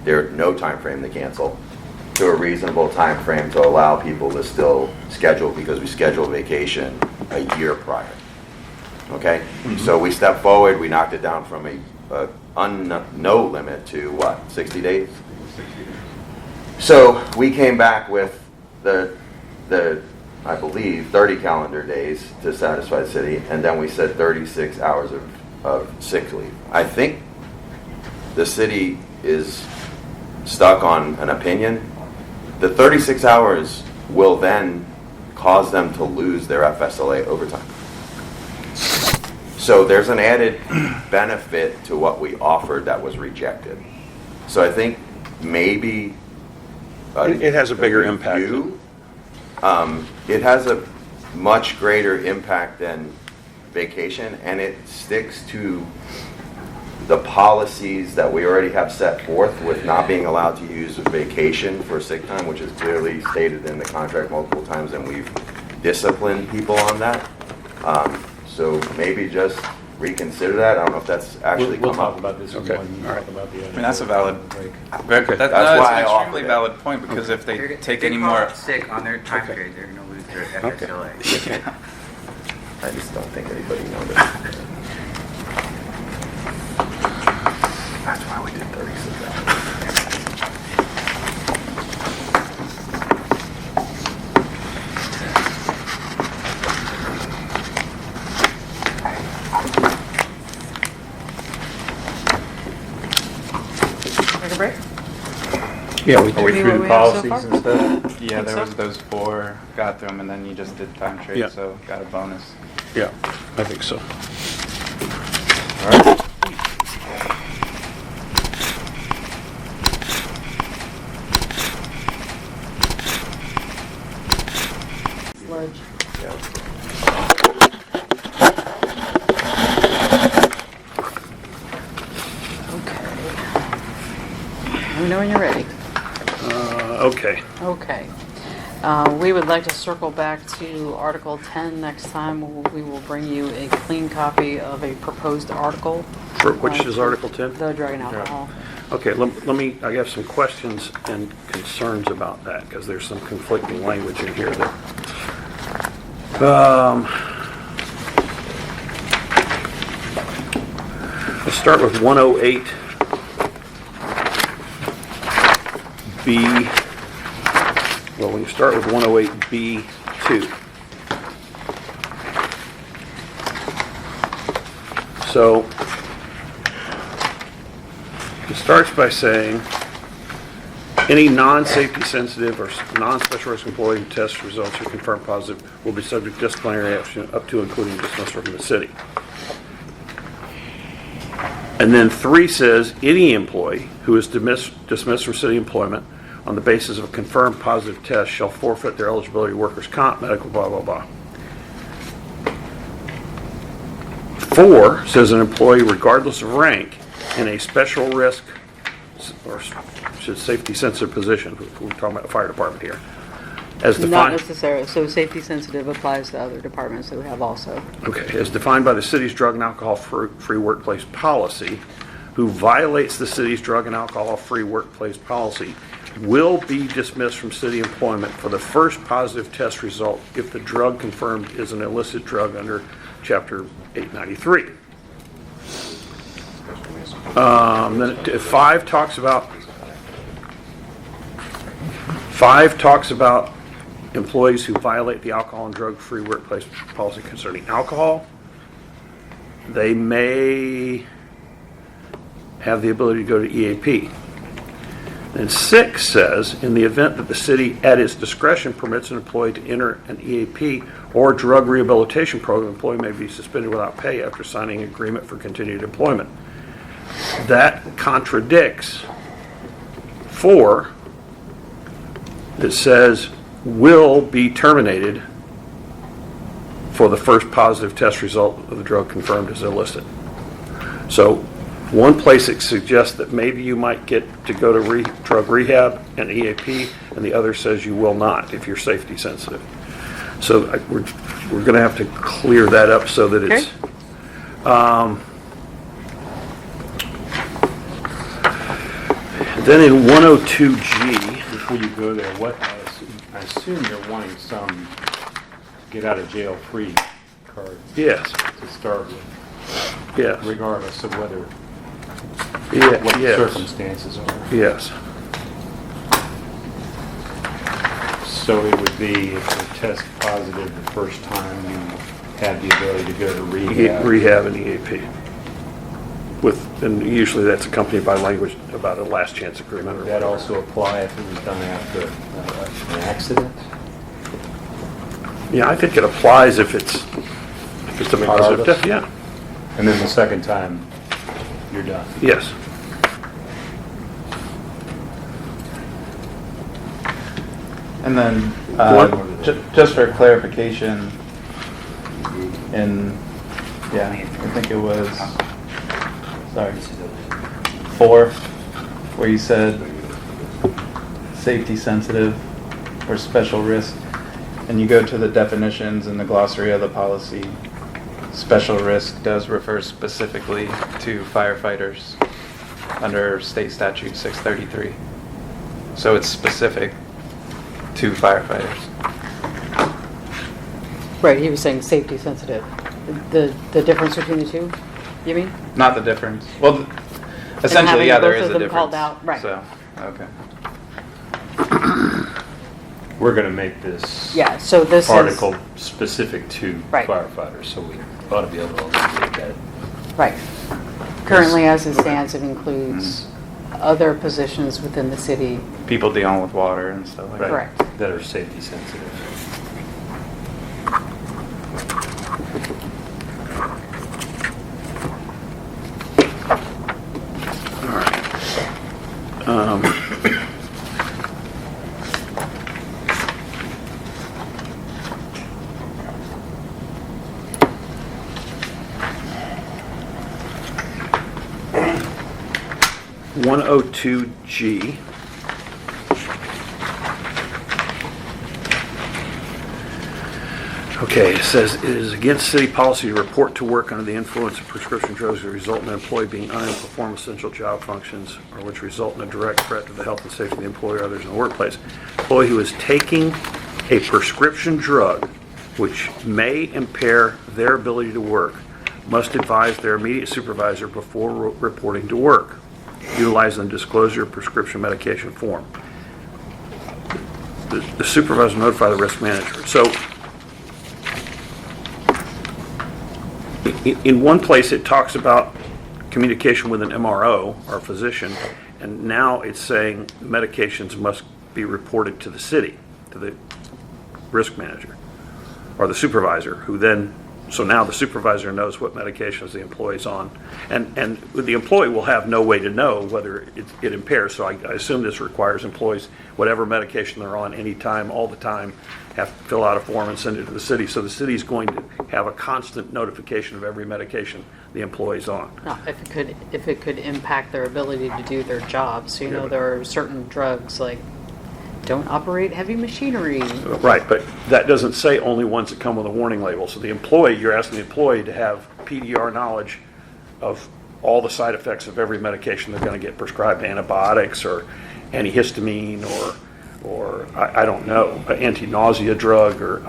no time frame to cancel to a reasonable time frame to allow people to still schedule, because we schedule vacation a year prior. Okay? So we stepped forward, we knocked it down from no limit to what, 60 days? So we came back with the I believe 30 calendar days to satisfy the city, and then we said 36 hours of sick leave. I think the city is stuck on an opinion. The 36 hours will then cause them to lose their FSLA overtime. So there's an added benefit to what we offered that was rejected. So I think maybe It has a bigger impact. It has a much greater impact than vacation, and it sticks to the policies that we already have set forth with not being allowed to use vacation for sick time, which is clearly stated in the contract multiple times, and we've disciplined people on that. So maybe just reconsider that. I don't know if that's actually We'll come talk up. about this. Okay. When you All talk right. about the other. I mean, that's a valid, break. that's That's an why I offered extremely it. valid point, because if they If take they any call more. out sick on their time period, they're going to lose their FSLA. Yeah. I just don't think anybody noticed. That's why we did 36 hours. Take a break? Yeah, we Are we See through what the we have so policies far? and stuff? Yeah, there so? was those 4, got through them, and then you just did time trade, Yeah. so got a bonus. Yeah, I think so. All right. Let me know when you're ready. Okay. Okay. We would like to circle back to Article 10 next time. We will bring you a clean copy of a proposed article. Which is Article 10? The drug and alcohol. Okay, let me, I have some questions and concerns about that, because there's some conflicting language in here that, let's start with 108B. Well, when you start with 108B2. So, it starts by saying, any non-safety sensitive or non-special risk employee who tests results are confirmed positive will be subject to disciplinary action up to including dismissal from the city. And then 3 says, any employee who is dismissed from city employment on the basis of a confirmed positive test shall forfeit their eligibility to workers' comp, medical, blah, blah, blah. 4 says an employee, regardless of rank, in a special risk or safety sensitive position, we're talking about the fire department here, as Not defined. necessarily. So safety sensitive applies to other departments that we have also. Okay, as defined by the city's drug and alcohol-free workplace policy, who violates the city's drug and alcohol-free workplace policy will be dismissed from city employment for the first positive test result if the drug confirmed is an illicit drug under Chapter 893. Then 5 talks about employees who violate the alcohol and drug-free workplace policy concerning alcohol. They may have the ability to go to EAP. And 6 says, in the event that the city at its discretion permits an employee to enter an EAP or drug rehabilitation program, the employee may be suspended without pay after signing an agreement for continued employment. That contradicts 4 that says will be terminated for the first positive test result of the drug confirmed as illicit. So one place it suggests that maybe you might get to go to drug rehab and EAP, and the other says you will not if you're safety sensitive. So we're going to have to clear that up so that it's... Then in 102G... Before you go there, I assume you're wanting some get out of jail free card Yes, to start with, yes, regardless of what the yes, circumstances are. yes. So it would be if you test positive the first time, you had the ability to go to rehab. Rehab and EAP. And usually that's accompanied by language about a last chance agreement. Would that also apply if it was done after an accident? Yeah, I think it applies if it's a positive Regardless? test, yeah. And then the second time, you're done. Yes. And then, What? just for clarification, I think it was, 4, where you said safety sensitive or special risk, and you go to the definitions in the glossary of the policy, Special risk does refer specifically to firefighters under state statute 633. So it's specific to firefighters. Right, he was saying safety sensitive. The difference between the two, you mean? Not the difference. Well, essentially, yeah, there is a Both of them difference. called out, right. So, okay. We're going to make this Yeah, so this is. article specific to Right. firefighters, so we ought to be able to look at it. Right. Currently, as it stands, it includes other positions within the city. People dealing with water and stuff like that. Correct. That are safety sensitive. One 102G. Okay, it says, it is against city policy to report to work under the influence of prescription drugs that result in an employee being unable to perform essential job functions or which result in a direct threat to the health and safety of the employee or others in the workplace. Employee who is taking a prescription drug which may impair their ability to work must advise their immediate supervisor before reporting to work, utilizing the disclosure of prescription medication form. The supervisor notify the risk manager. So, in one place, it talks about communication with an MRO or physician, and now it's saying medications must be reported to the city, to the risk manager, or the supervisor, who then, so now the supervisor knows what medications the employee's on, and the employee will have no way to know whether it impairs, so I assume this requires employees, whatever medication they're on, anytime, all the time, have to fill out a form and send it to the city, so the city's going to have a constant notification of every medication the employee's on. No, if it could impact their ability to do their job. So, there are certain drugs like don't operate heavy machinery. Right, but that doesn't say only ones that come with a warning label. So the employee, you're asking the employee to have PDR knowledge of all the side effects of every medication they're going to get prescribed, antibiotics or antihistamine or I don't know, an anti-nausea drug or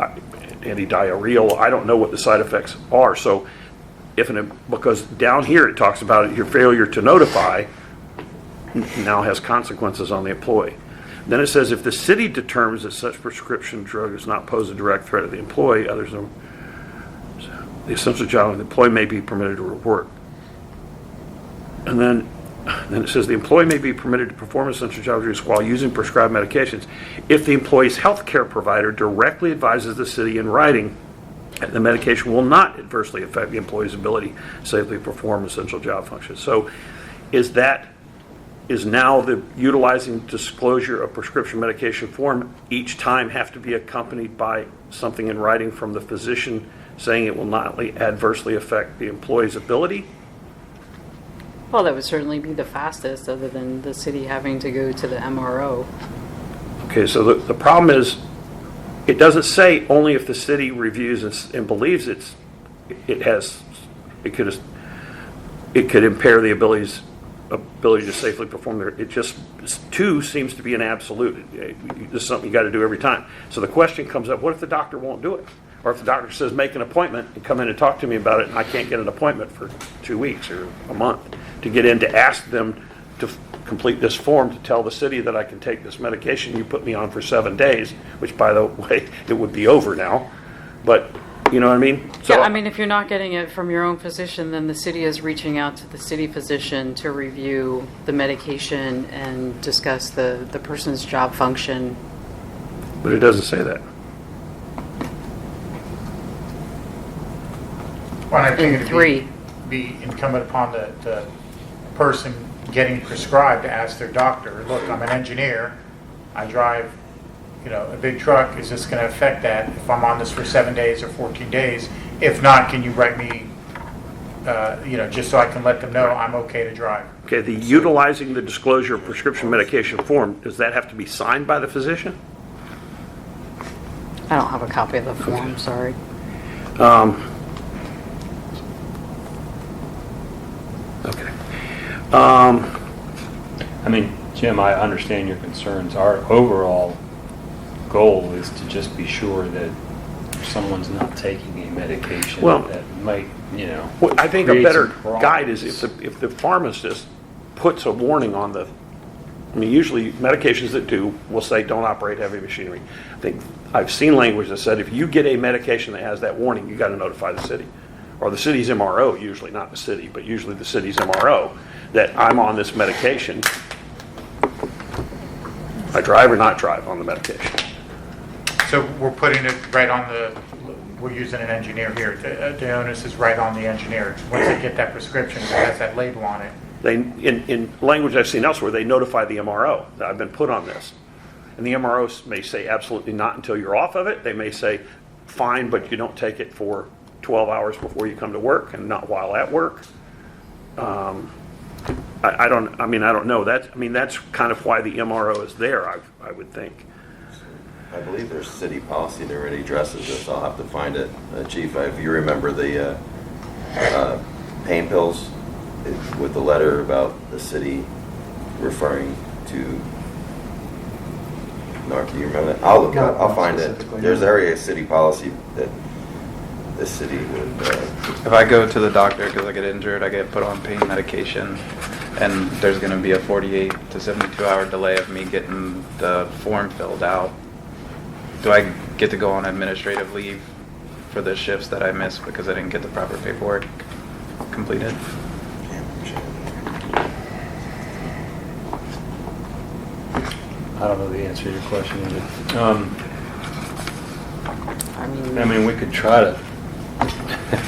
anti-diarrheal. I don't know what the side effects are. So because down here it talks about your failure to notify now has consequences on the employee. Then it says if the city determines that such prescription drug does not pose a direct threat to the employee, others know the essential job of the employee may be permitted to report. And then it says the employee may be permitted to perform essential job duties while using prescribed medications if the employee's health care provider directly advises the city in writing that the medication will not adversely affect the employee's ability to safely perform essential job functions. So is now the utilizing disclosure of prescription medication form each time have to be accompanied by something in writing from the physician saying it will not adversely affect the employee's ability? Well, that would certainly be the fastest, other than the city having to go to the MRO. Okay, so the problem is, it doesn't say only if the city reviews and believes it could impair the ability to safely perform their. It just two seems to be an absolute. This is something you got to do every time. So the question comes up: what if the doctor won't do it? Or if the doctor says make an appointment and come in and talk to me about it, and I can't get an appointment for 2 weeks or a month to get in to ask them to complete this form to tell the city that I can take this medication you put me on for 7 days, which, by the way, it would be over now. But you know what I mean? So, yeah, I mean, if you're not getting it from your own physician, then the city is reaching out to the city physician to review the medication and discuss the person's job function. But it doesn't say that. Well, I think it'd Three. be incumbent upon the person getting prescribed to ask their doctor, look, I'm an engineer, I drive, a big truck, is this going to affect that if I'm on this for 7 days or 14 days? If not, can you write me, just so I can let them know I'm okay to drive? Okay, the utilizing the disclosure of prescription medication form, does that have to be signed by the physician? I don't have a copy of the form, sorry. Okay. I mean, Jim, I understand your concerns. Our overall goal is to just be sure that someone's not taking a medication Well- that might, Well, I think a create better some problems. guide is if the pharmacist puts a warning on the, I mean, usually medications that do will say don't operate heavy machinery. I think I've seen language that said if you get a medication that has that warning, you got to notify the city. Or the city's MRO, usually, not the city, but usually the city's MRO, that I'm on this medication. I drive or not drive on the medication. So we're putting it right on we're using an engineer here. The onus is right on the engineer. Once they get that prescription, if it has that label on it. They, in language I've seen elsewhere, they notify the MRO that I've been put on this. And the MRO may say absolutely not until you're off of it. They may say, fine, but you don't take it for 12 hours before you come to work and not while at work. I don't know. That's kind of why the MRO is there, I would think. I believe there's city policy that already addresses this. I'll have to find it. Chief, if you remember the pain pills with the letter about the city referring to, Narc, do you remember that? I'll look it up. I'll find it. There's area city policy that the city would... If I go to the doctor because I get injured, I get put on pain medication, and there's going to be a 48 to 72 hour delay of me getting the form filled out, do I get to go on administrative leave for the shifts that I missed because I didn't get the proper paperwork completed? I don't know the answer to your question. I I mean, we could try to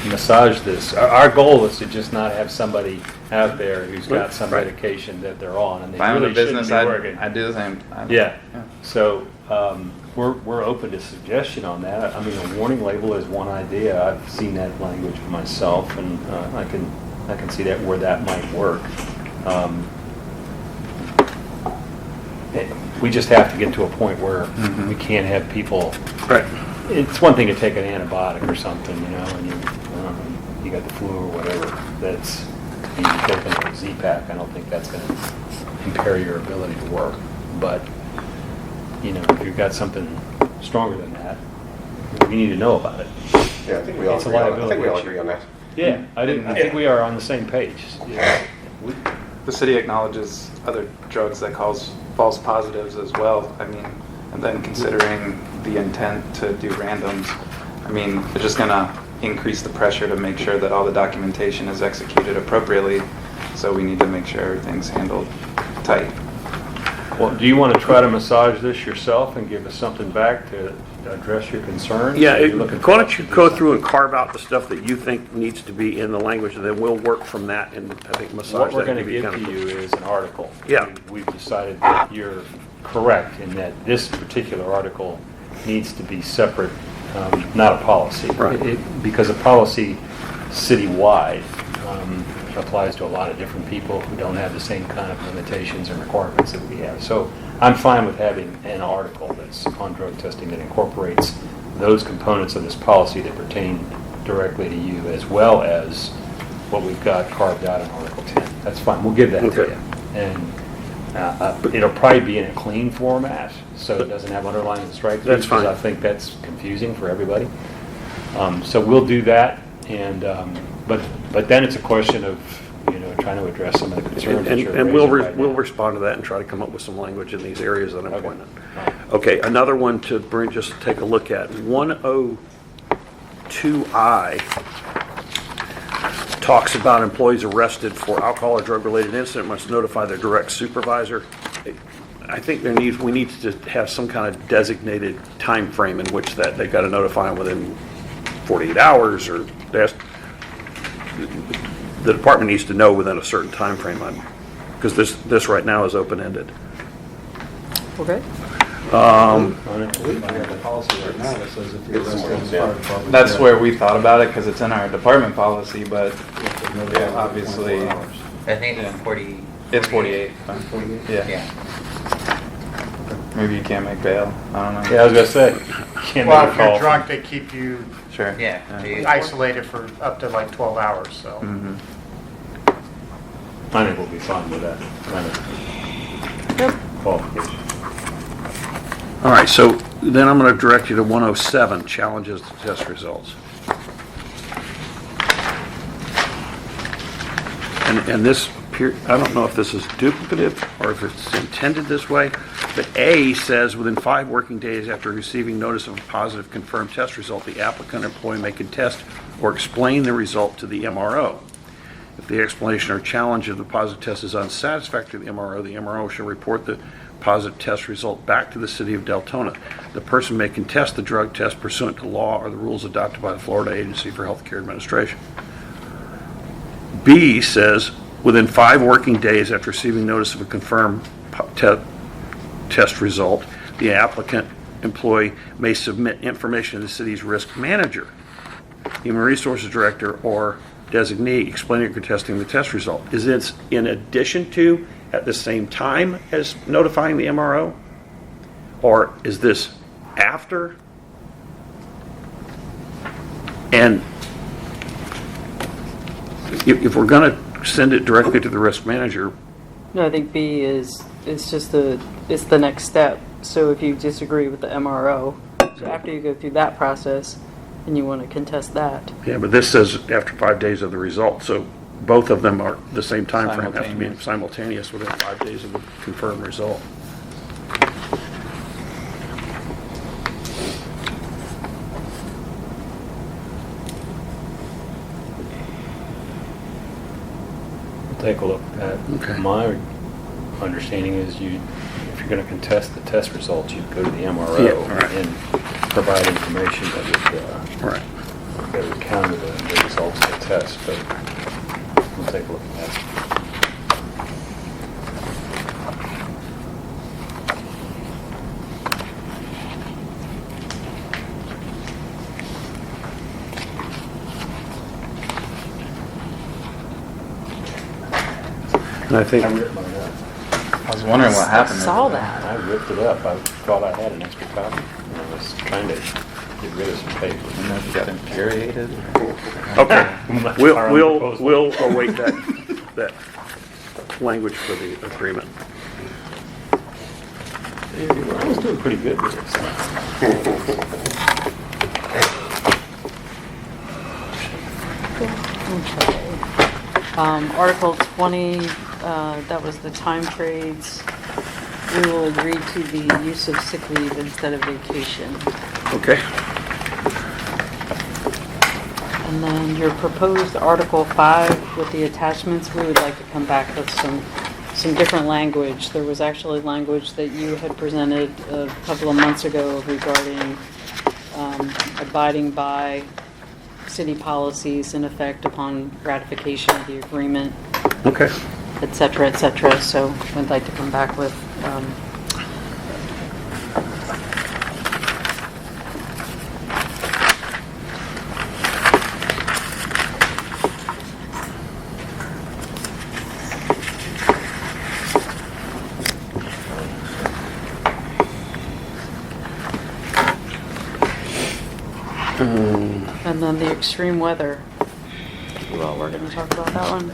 massage this. Our goal is to just not have somebody out there who's got some Right. medication that they're on and they If I'm in really a shouldn't business, be working. I do the same. Yeah, so we're open to suggestion on that. I mean, a warning label is one idea. I've seen that language myself, and I can see that where that might work. We just have to get to a point where we can't have people. Right. It's one thing to take an antibiotic or something, and you got the flu or whatever. That's you take a Z-Pack. I don't think that's going to impair your ability to work. But if you've got something stronger than that, we need to know about it. Yeah, I think we all It's a agree on that. I liability think we all issue. agree on that. Yeah, I think we are on the same page. The city acknowledges other drugs that cause false positives as well. I mean, and then considering the intent to do randoms, I mean, they're just gonna increase the pressure to make sure that all the documentation is executed appropriately. So we need to make sure everything's handled tight. Well, do you want to try to massage this yourself and give us something back to address your concerns? Yeah, Or are you looking why for don't us you to do go something? through and carve out the stuff that you think needs to be in the language, and then we'll work from that, and I think massage that. What we're going to can be give kind to of- you is an article. Yeah. We've decided that you're correct in that this particular article needs to be separate, not a policy. Right. Because a policy citywide applies to a lot of different people who don't have the same kind of limitations and requirements that we have. So I'm fine with having an article that's on drug testing that incorporates those components of this policy that pertain directly to you, as well as what we've got carved out in Article 10. That's fine, we'll give that to Okay. you. And it'll probably be in a clean format, so it doesn't have underlying and strike throughs. That's fine. Because I think that's confusing for everybody. So we'll do that, and, but then it's a question of, trying to address some of the concerns that you're And raising right we'll now. respond to that and try to come up with some language in these areas that I'm Okay. pointing out. Okay, another one to bring, just take a look at. 102I talks about employees arrested for alcohol or drug-related incident must notify their direct supervisor. I think we need to have some kind of designated time frame in which that they've got to notify them within 48 hours, or the department needs to know within a certain time frame, because this right now is open-ended. Okay. On it, I have the policy right now that says if you're arrested in the fire department. That's where we thought about it because it's in our department policy, but obviously I think it's 40. it's 48. Yeah. Yeah. Maybe you can't make bail. I don't know. Yeah, I was gonna say, can't Well, make if a call. you're drunk, they keep you Sure. Yeah. they- isolated for up to like 12 hours, so. Mhm. I think we'll be fine with that kind of qualification. All right, so then I'm going to direct you to 107, challenges to test results. And this, I don't know if this is duplicative or if it's intended this way, but A says within 5 working days after receiving notice of a positive confirmed test result, the applicant or employee may contest or explain the result to the MRO. If the explanation or challenge of the positive test is unsatisfactory to the MRO shall report the positive test result back to the city of Deltona. The person may contest the drug test pursuant to law or the rules adopted by the Florida Agency for Healthcare Administration. B says, within 5 working days after receiving notice of a confirmed test result, the applicant employee may submit information to the city's risk manager, human resources director, or designee explaining or contesting the test result. Is it in addition to, at the same time as notifying the MRO? Or is this after? And if we're going to send it directly to the risk manager, No, I think B is just it's the next step. So if you disagree with the MRO, so after you go through that process, and you want to contest that. yeah, but this says after 5 days of the result, so both of them are the same time frame, have to be simultaneous within 5 days of the confirmed result. Take a look at that. Okay. My understanding is if you're going to contest the test results, you'd go to the MRO Yeah, right. and provide information that Right. would counter the results of the test. But we'll take a look at that. And I think, I ripped mine up. I was wondering what happened. Saw there. that. I ripped it up. I thought I had an extra copy. And I was trying to get rid of some paper. I don't know if you got infuriated. okay, Our own proposal. we'll await that language for the agreement. I was doing pretty good with this. Article 20, that was the time trades. We will agree to the use of sick leave instead of vacation. Okay. And then your proposed Article 5 with the attachments, we would like to come back with some different language. There was actually language that you had presented a couple of months ago regarding abiding by city policies in effect upon ratification of the agreement, Okay. et cetera, et cetera. So I'd like to come back with and then the extreme weather. Well, we're going to talk about that one.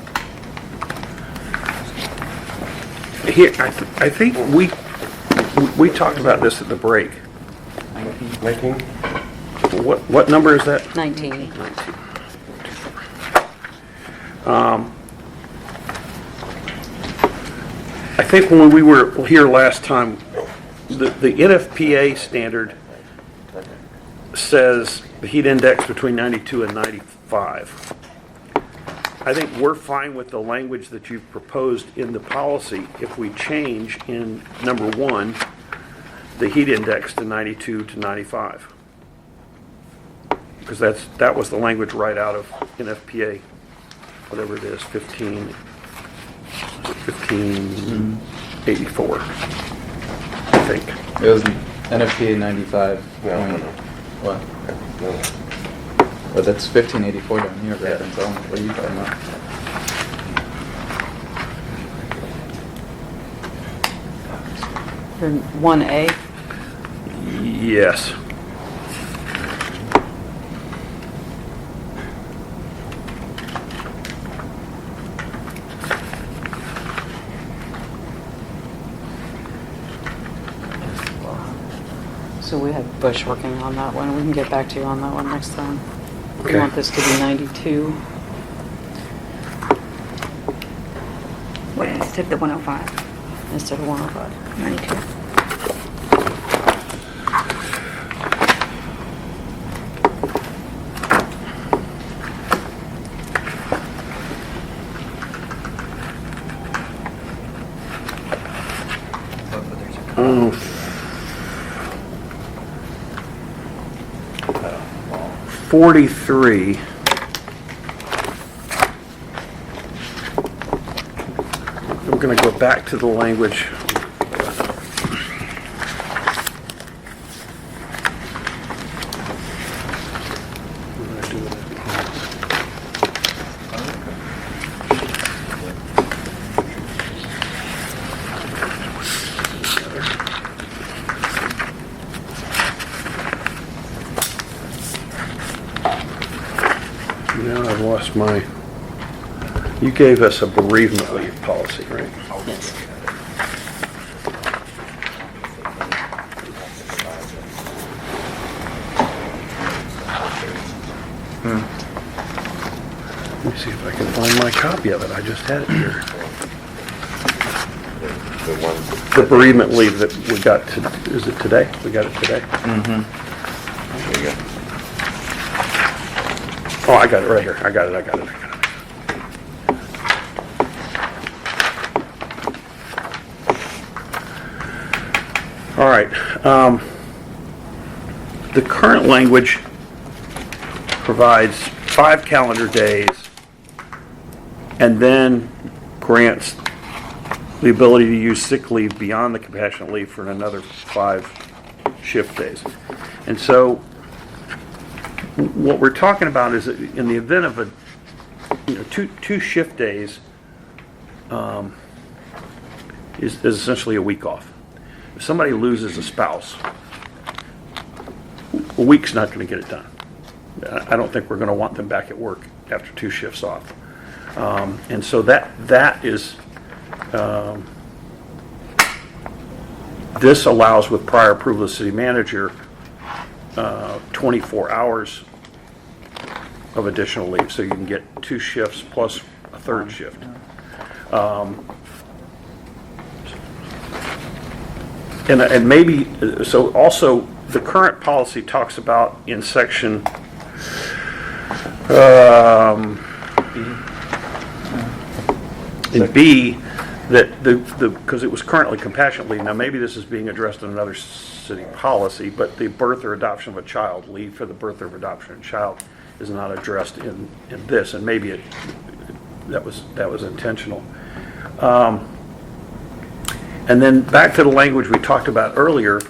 Here, I think we talked about this at the break. 19? What number is that? 19. I think when we were here last time, the NFPA standard says the heat index between 92 and 95. I think we're fine with the language that you've proposed in the policy if we change in number 1 the heat index to 92 to 95. Because that was the language right out of NFPA, whatever it is, 1584, I think. It was NFPA 95. No. What? No. But that's 1584 down here, right? That's all. What are you talking about? Or 1A. Yes. So we have Bush working on that one. We can get back to you on that one next time. We Okay. want this to be 92. What, instead of the 105, Instead of 105. 92? Oh, 43. We're going to go back to the language. What did I do with that? Now I've lost my, you gave us a bereavement leave policy, right? Yes. Let me see if I can find my copy of it. I just had it here. The one, The bereavement leave that we got to, is it today? We got it today? there you go. Oh, I got it right here. I got it. All right. The current language provides 5 calendar days and then grants the ability to use sick leave beyond the compassionate leave for another 5 shift days. And so what we're talking about is that in the event of two shift days is essentially a week off. If somebody loses a spouse, a week's not going to get it done. I don't think we're going to want them back at work after 2 shifts off. And so that is, this allows, with prior approval of the city manager, 24 hours of additional leave. So you can get 2 shifts plus a 3rd shift. And maybe, so also the current policy talks about in section in B, that because it was currently compassionate leave, now maybe this is being addressed in another city policy, but the birth or adoption of a child, leave for the birth or adoption of a child is not addressed in this, and maybe that was intentional. And then back to the language we talked about earlier,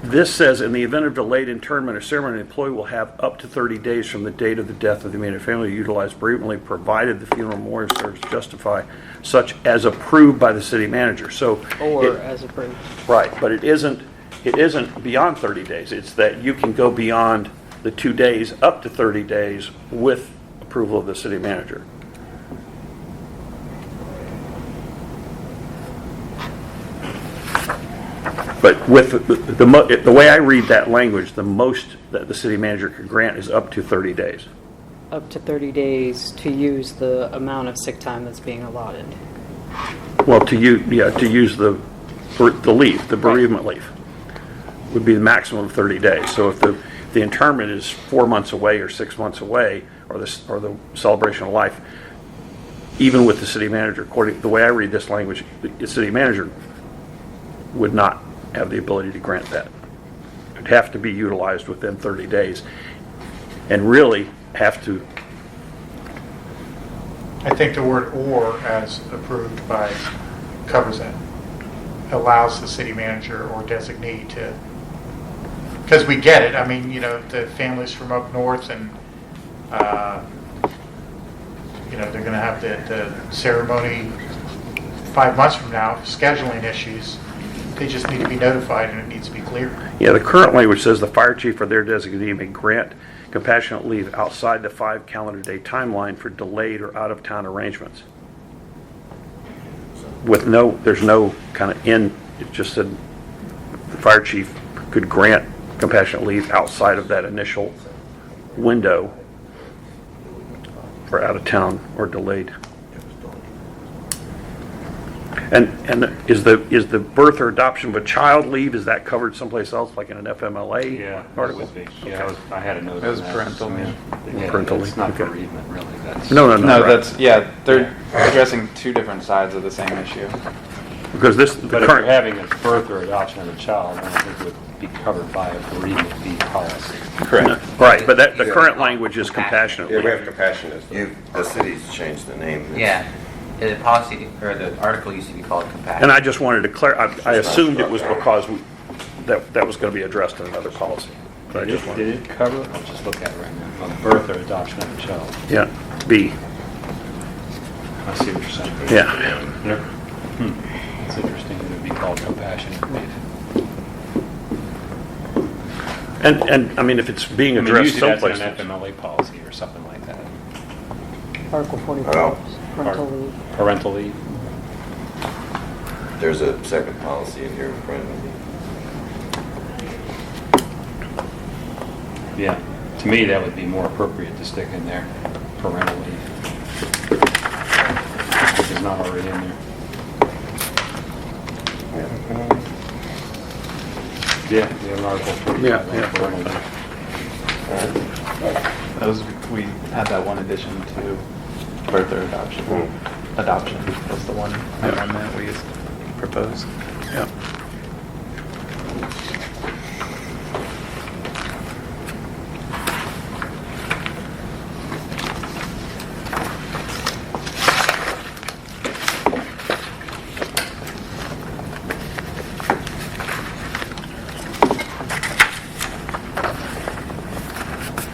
this says, in the event of delayed internment or ceremony, an employee will have up to 30 days from the date of the death of the immediate family to utilize bereavement leave, provided the funeral and memorial service justify such as approved by the city manager. So, Or as approved. right, but it isn't beyond 30 days. It's that you can go beyond the 2 days up to 30 days with approval of the city manager. But with the way I read that language, the most that the city manager could grant is up to 30 days. Up to 30 days to use the amount of sick time that's being allotted. Well, to use the leave, the bereavement leave, would be the maximum of 30 days. So if the internment is 4 months away or 6 months away, or the celebration of life, even with the city manager, according the way I read this language, the city manager would not have the ability to grant that. It'd have to be utilized within 30 days, and really have to. I think the word "or" as approved by covers that. Allows the city manager or designee to, because we get it. I mean, the families from up north and, they're going to have the ceremony 5 months from now, scheduling issues. They just need to be notified, and it needs to be clear. Yeah, the current language says the fire chief or their designee may grant compassionate leave outside the 5 calendar day timeline for delayed or out-of-town arrangements. There's no kind of it just said the fire chief could grant compassionate leave outside of that initial window for out of town or delayed. And is the birth or adoption of a child leave, is that covered someplace else, like in an FMLA Yeah, it article? would be. Yeah, I had a note It was on that. parental leave. Yeah, Parental it's not leave, okay. bereavement, really. That's No, No, right. that's, yeah, they're addressing two different sides of the same issue. Because the But if you're current, having a birth or adoption of a child, then I think it would be covered by a bereavement leave policy. Correct. right, but the current language is compassionate Yeah, we have leave. compassion as the. The city's changed the name. Yeah, the policy, or the article used to be called compassion. And I just wanted to I assumed it was because that was going to be addressed in another policy. But I just Did wanted, it cover, I'll just look at it right now, on birth or adoption of a child. yeah, B, I see what you're saying. yeah. It's interesting that it would be called compassionate leave. And, I mean, if it's being I mean, addressed usually that's someplace. in an FMLA policy or something like that. Article 45, Oh. parental leave. Parental leave. There's a second policy in here in front of me. Yeah, to me, that would be more appropriate to stick in there, parental leave. Which is not already in there. Yeah, we have an article 45 Yeah, on yeah. parental leave. Those, we had that one addition to birth or adoption. Adoption was the one amendment we proposed. Yeah.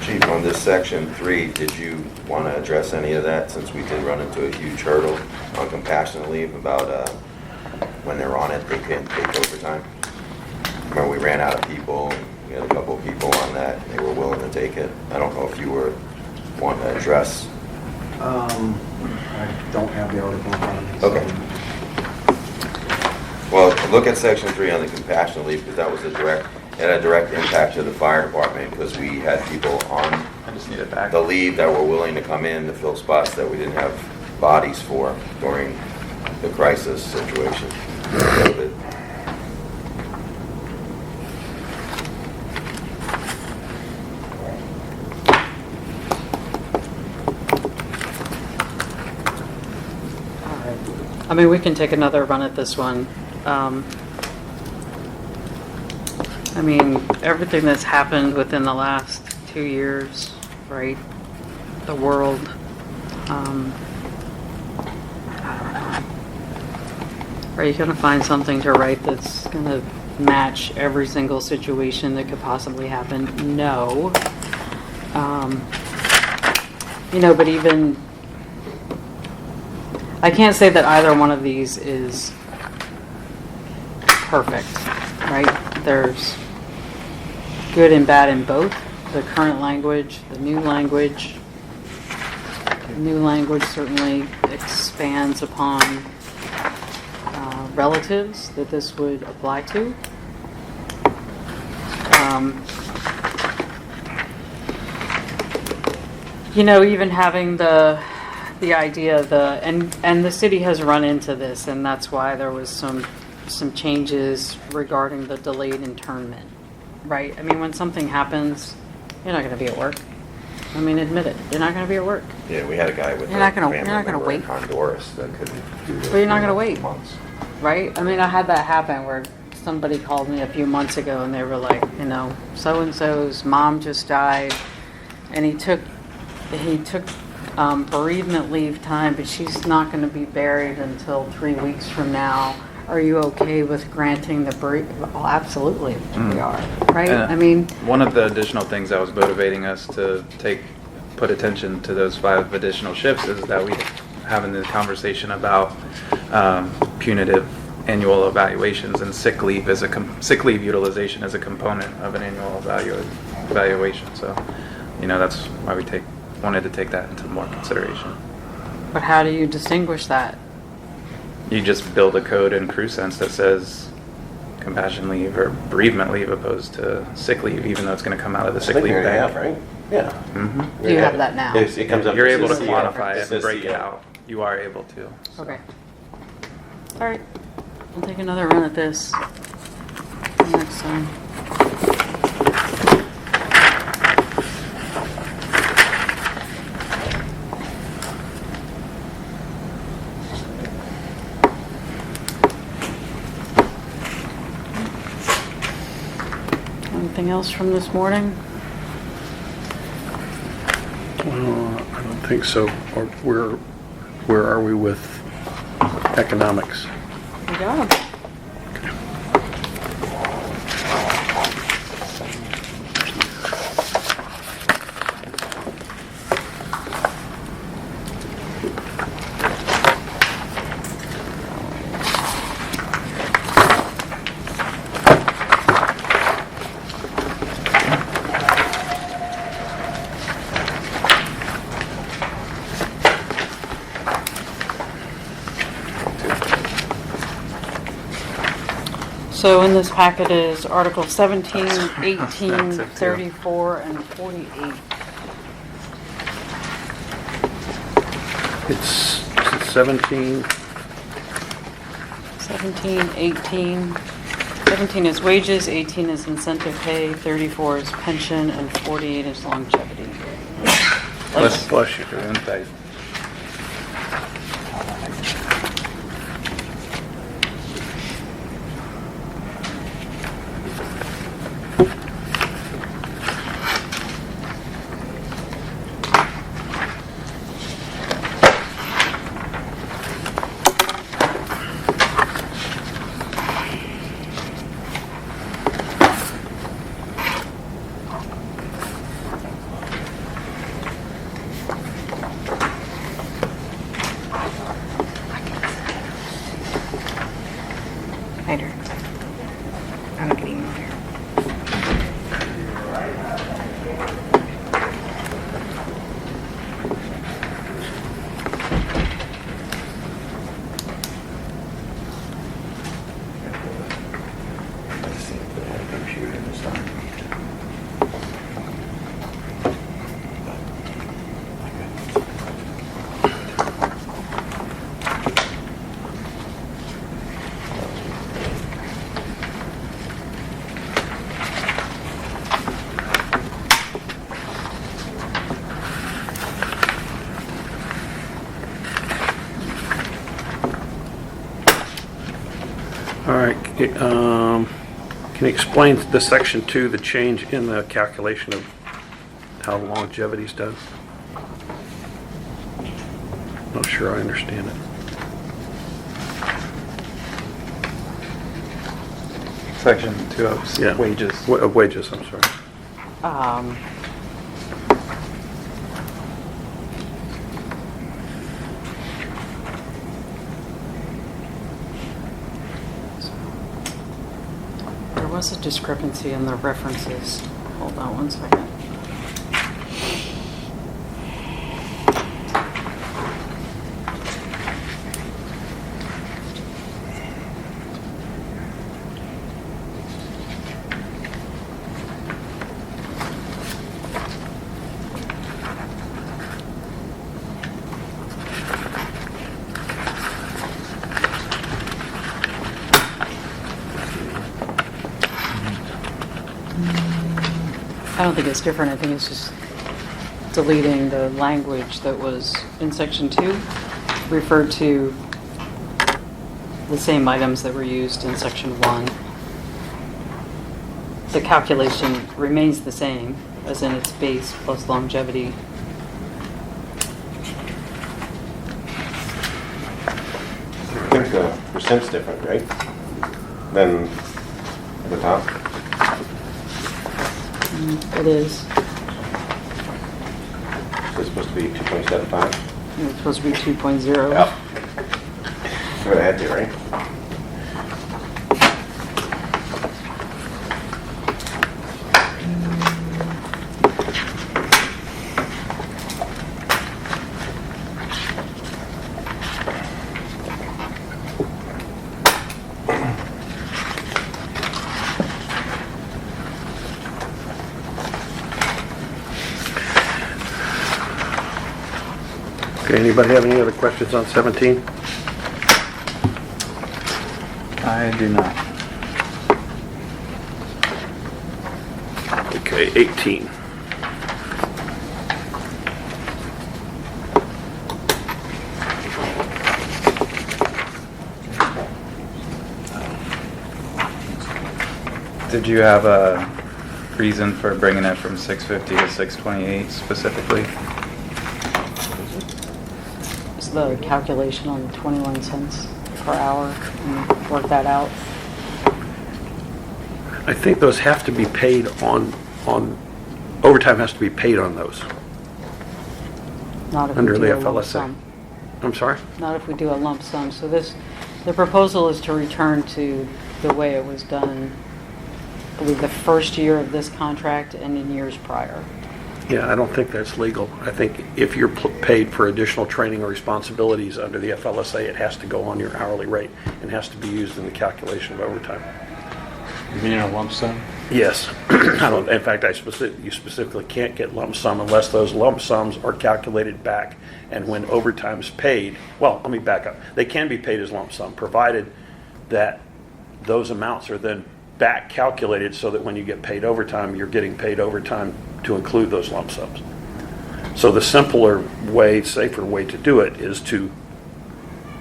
Chief, on this section 3, did you want to address any of that, since we did run into a huge hurdle on compassionate leave about when they're on it, they can't take overtime? Remember, we ran out of people, we had a couple of people on that, and they were willing to take it. I don't know if you were wanting to address. I don't have the article in front of me. so- Okay. Well, look at section 3 on the compassionate leave, because that was it had a direct impact to the fire department, because we had people on I just need it back. the leave that were willing to come in to fill spots that we didn't have bodies for during the crisis situation. COVID. I mean, we can take another run at this one. I mean, everything that's happened within the last 2 years, right? The world. I don't know. Are you going to find something to write that's going to match every single situation that could possibly happen? No. But even I can't say that either one of these is perfect, right? There's good and bad in both. The current language, the new language. The new language certainly expands upon relatives that this would apply to. Even having the idea and the city has run into this, and that's why there was some changes regarding the delayed internment, right? I mean, when something happens, you're not going to be at work. I mean, admit it, you're not going to be at work. Yeah, we had a guy with You're not a gonna- family you're not gonna member in wait. Honduras that couldn't do this. But you're not gonna wait. Months. Right? I mean, I had that happen where somebody called me a few months ago and they were like, so-and-so's mom just died and he took bereavement leave time, but she's not going to be buried until 3 weeks from now. Are you okay with granting the bereavement? Well, absolutely, we are. Right? And I mean, one of the additional things that was motivating us to put attention to those 5 additional shifts is that we having the conversation about punitive annual evaluations and sick leave sick leave utilization as a component of an annual evaluation. So, that's why we wanted to take that into more consideration. but how do you distinguish that? You just build a code in CrewSense that says compassion leave or bereavement leave opposed to sick leave, even though it's going to come out of the I sick think leave we already bank. have, right? Yeah. Mm-hmm. You have that now. It comes up. You're it able to says quantify CL. it and says break it CL. out. You are able to. so. Okay. All right. We'll take another run at this next time. Anything else from this morning? I don't think so. Or where are we with economics? We got 'em. So in this packet is Article 17, 18, 34, and 48. It's 17. 17, 18. 17 is wages, 18 is incentive pay, 34 is pension, and 48 is longevity. Bless you. Doing tight. Later. I don't get email here. Let's see if they had a computer this time. All right. Can you explain the section 2, the change in the calculation of how longevity's done? Not sure I understand it. Section 2 of Yeah. wages. Wages, I'm sorry. There was a discrepancy in the references. Hold on one second. I don't think it's different. I think it's just deleting the language that was in section 2, referred to the same items that were used in section 1. The calculation remains the same, as in its base plus longevity. I think the percent's different, right? Than at the top. It is. So it's supposed to be 2.75. It's supposed to be 2.0. Yep. That's what I had to, right? Okay, anybody have any other questions on 17? I do not. Okay, 18. Did you have a reason for bringing it from 650 to 628 specifically? Is the calculation on 21 cents per hour and work that out? I think those have to be paid on overtime has to be paid on those. Not if we Under do the a lump FLSA. sum. I'm sorry? Not if we do a lump sum. So the proposal is to return to the way it was done, I believe, the first year of this contract and in years prior. Yeah, I don't think that's legal. I think if you're paid for additional training or responsibilities under the FLSA, it has to go on your hourly rate and has to be used in the calculation of overtime. You mean in a lump sum? Yes. I don't, in fact, you specifically can't get lump sum unless those lump sums are calculated back. And when overtime's paid, well, let me back up. They can be paid as lump sum, provided that those amounts are then back calculated so that when you get paid overtime, you're getting paid overtime to include those lump sums. So the simpler way, safer way to do it is to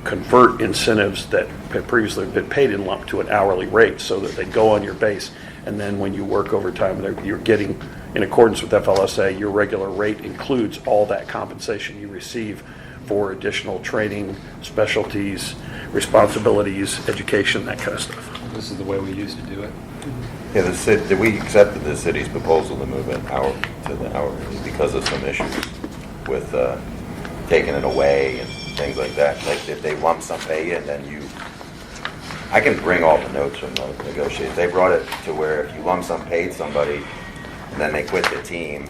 convert incentives that had previously been paid in lump to an hourly rate so that they go on your base, and then when you work overtime, you're getting, in accordance with FLSA, your regular rate includes all that compensation you receive for additional training, specialties, responsibilities, education, that kind of stuff. This is the way we used to do it. Yeah, we accepted the city's proposal to move it to the hourly because of some issues with taking it away and things like that. Like if they lump sum pay you and then I can bring all the notes from the negotiators. They brought it to where if you lump sum paid somebody and then they quit the team,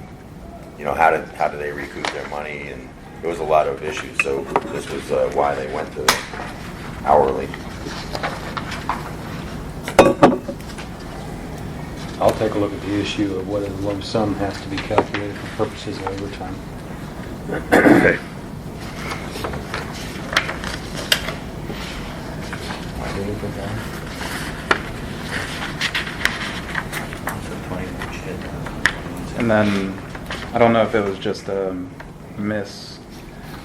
how do they recoup their money? And there was a lot of issues. So this was why they went to hourly. I'll take a look at the issue of whether the lump sum has to be calculated for purposes of overtime. Okay. And then, I don't know if it was just a miss,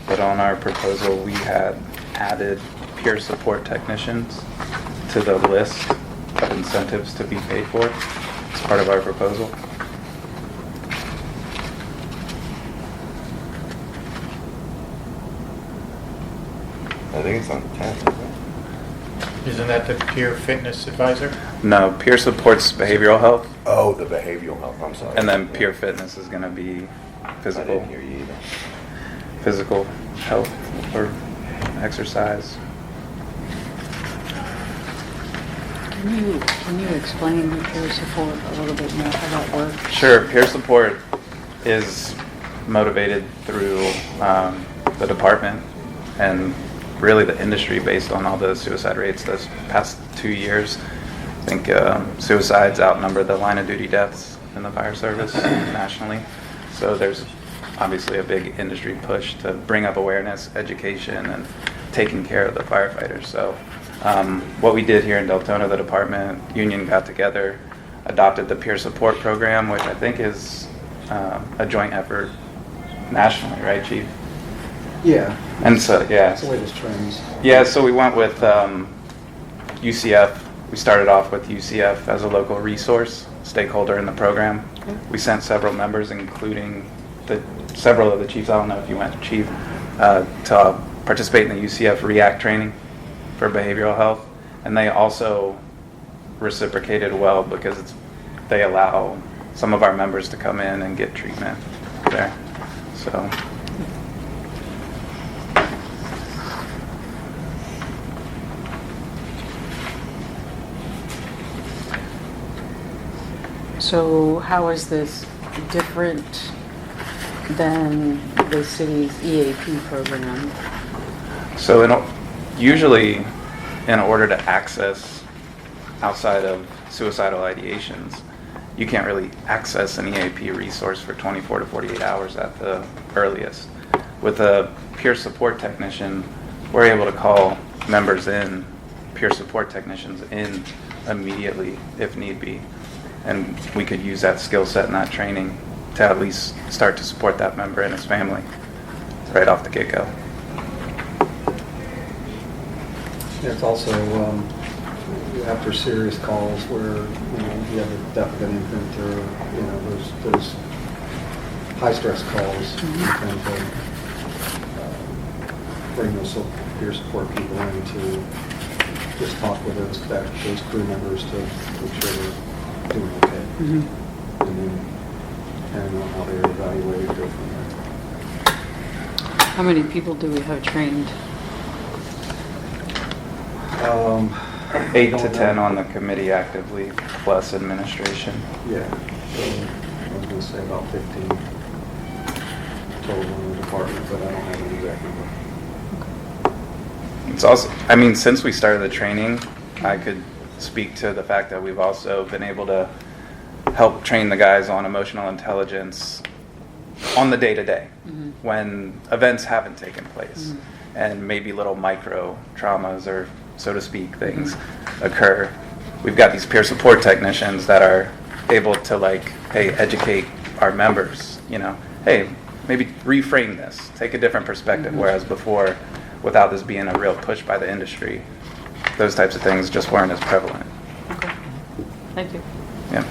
but on our proposal, we had added peer support technicians to the list of incentives to be paid for as part of our proposal. I think it's on 10, isn't it? Isn't that the peer fitness advisor? No, peer support's behavioral health, Oh, the behavioral health, I'm sorry. and then peer fitness is going to be I physical didn't hear you either. physical health or exercise. Can you explain peer support a little bit more, how that works? Sure. Peer support is motivated through the department and really the industry based on all the suicide rates this past 2 years. I think suicides outnumber the line of duty deaths in the fire service nationally. So there's obviously a big industry push to bring up awareness, education, and taking care of the firefighters. So what we did here in Deltona, the department union got together, adopted the peer support program, which I think is a joint effort nationally, right, Chief? Yeah, And so, yeah. that's the way this trends. Yeah, so we went with UCF. We started off with UCF as a local resource stakeholder in the program. We sent several members, including several of the chiefs. I don't know if you went, Chief, to participate in the UCF REACT training for behavioral health. And they also reciprocated well because they allow some of our members to come in and get treatment there. So. So how is this different than the city's EAP program? So usually, in order to access outside of suicidal ideations, you can't really access an EAP resource for 24 to 48 hours at the earliest. With a peer support technician, we're able to call members in, peer support technicians in immediately if need be. And we could use that skill set and that training to at least start to support that member and his family right off the get-go. It's also, after serious calls where, you have a death of an infant or, those high-stress calls, you tend to bring those peer support people in to just talk with those crew members to make sure they're doing okay. And then, depending on how they're evaluated, go from there. How many people do we have trained? 8 to 10 on the committee actively, plus administration. Yeah, so I was going to say about 15 total in the department, but I don't have an exact number. It's also, I mean, since we started the training, I could speak to the fact that we've also been able to help train the guys on emotional intelligence on the day-to-day when events haven't taken place and maybe little micro traumas or, so to speak, things occur. We've got these peer support technicians that are able to, like, hey, educate our members, hey, maybe reframe this, take a different perspective, whereas before, without this being a real push by the industry, those types of things just weren't as prevalent. Okay. Thank you. Yeah.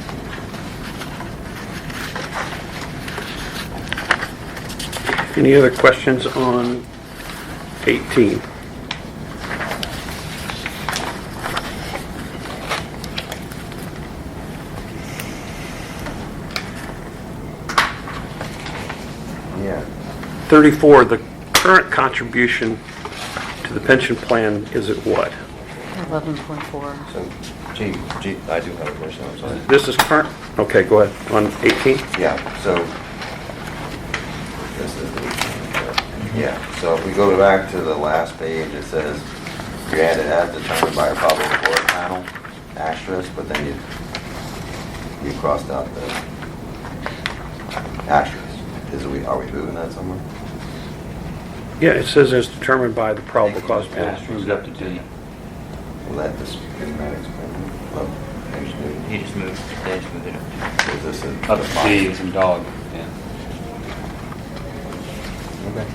Any other questions on 18? Yeah. 34, the current contribution to the pension plan is at what? 11.4. So, G, I do have a question, I'm sorry. This is current, okay, go ahead, on 18? Yeah, so, so if we go back to the last page, it says, granted as determined by a probable board panel, asterisk, but then you crossed out the asterisk. Are we moving that somewhere? Yeah, it says as determined by the probable cause panel. Moved up to D. Will that just, isn't that explain? Oh, He just moved, they just moved it up. is this a? Up to D is in dog, yeah. Okay.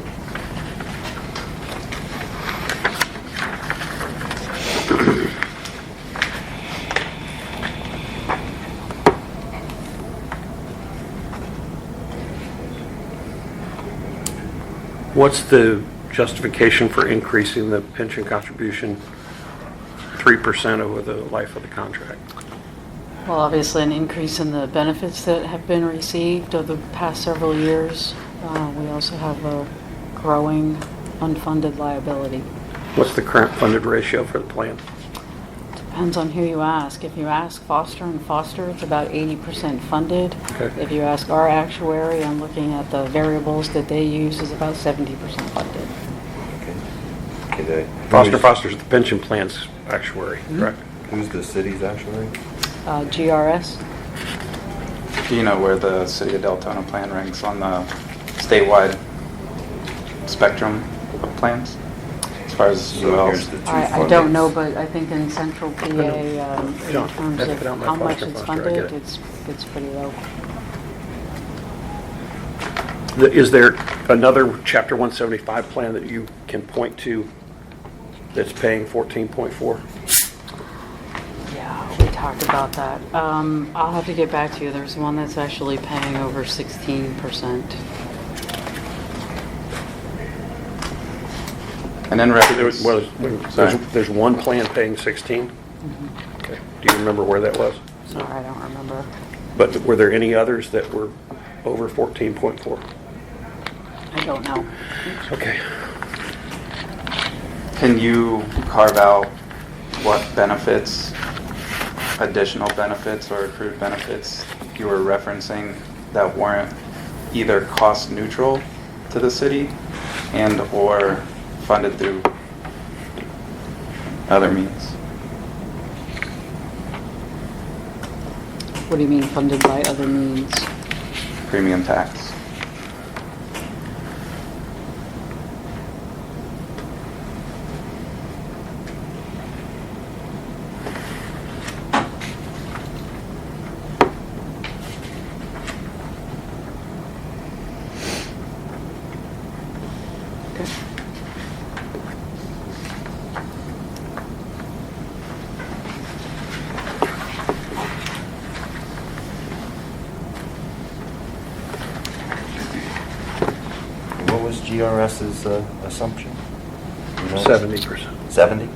What's the justification for increasing the pension contribution 3% over the life of the contract? Well, obviously, an increase in the benefits that have been received over the past several years. We also have a growing unfunded liability. What's the current funded ratio for the plan? Depends on who you ask. If you ask Foster and Foster, it's about 80% funded. Okay. If you ask our actuary, I'm looking at the variables that they use, is about 70% funded. Okay. Foster's the pension plan's actuary, correct? Who's the city's actuary? GRS? Do you know where the city of Deltona plan ranks on the statewide spectrum of plans? As far as So ULs? here's the two I don't fundings. know, but I think in central PA, in John, terms that's of put out by how much Foster it's Foster, I get funded, it. it's pretty low. Is there another Chapter 175 plan that you can point to that's paying 14.4? Yeah, we talked about that. I'll have to get back to you. There's one that's actually paying over 16%. And then reference, There's one plan paying 16? Okay. Do you remember where that was? Sorry, I don't remember. But were there any others that were over 14.4? I don't know. Okay. can you carve out what benefits, additional benefits or accrued benefits you were referencing that weren't either cost neutral to the city and or funded through other means? What do you mean funded by other means? Premium tax. DRS's assumption? 70%. 70?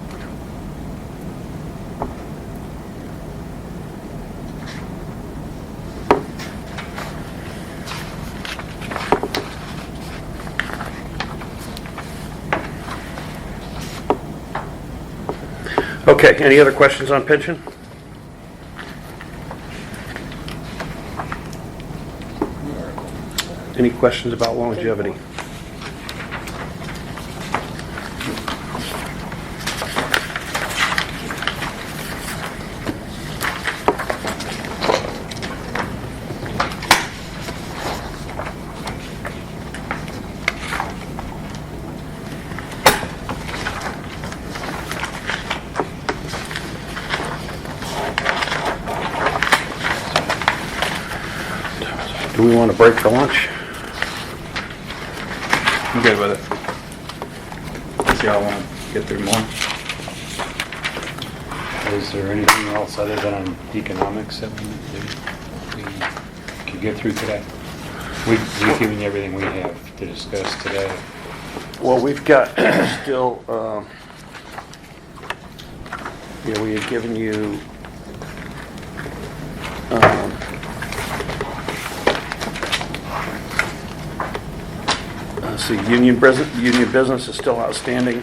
Okay, any other questions on pension? Any questions about longevity? Do we want to break for lunch? I'm good with it. Unless y'all want to get through more. Is there anything else other than on economics that we could get through today? We've given you everything we have to discuss today. Well, we've got still, we had given you, let's see, union business is still outstanding,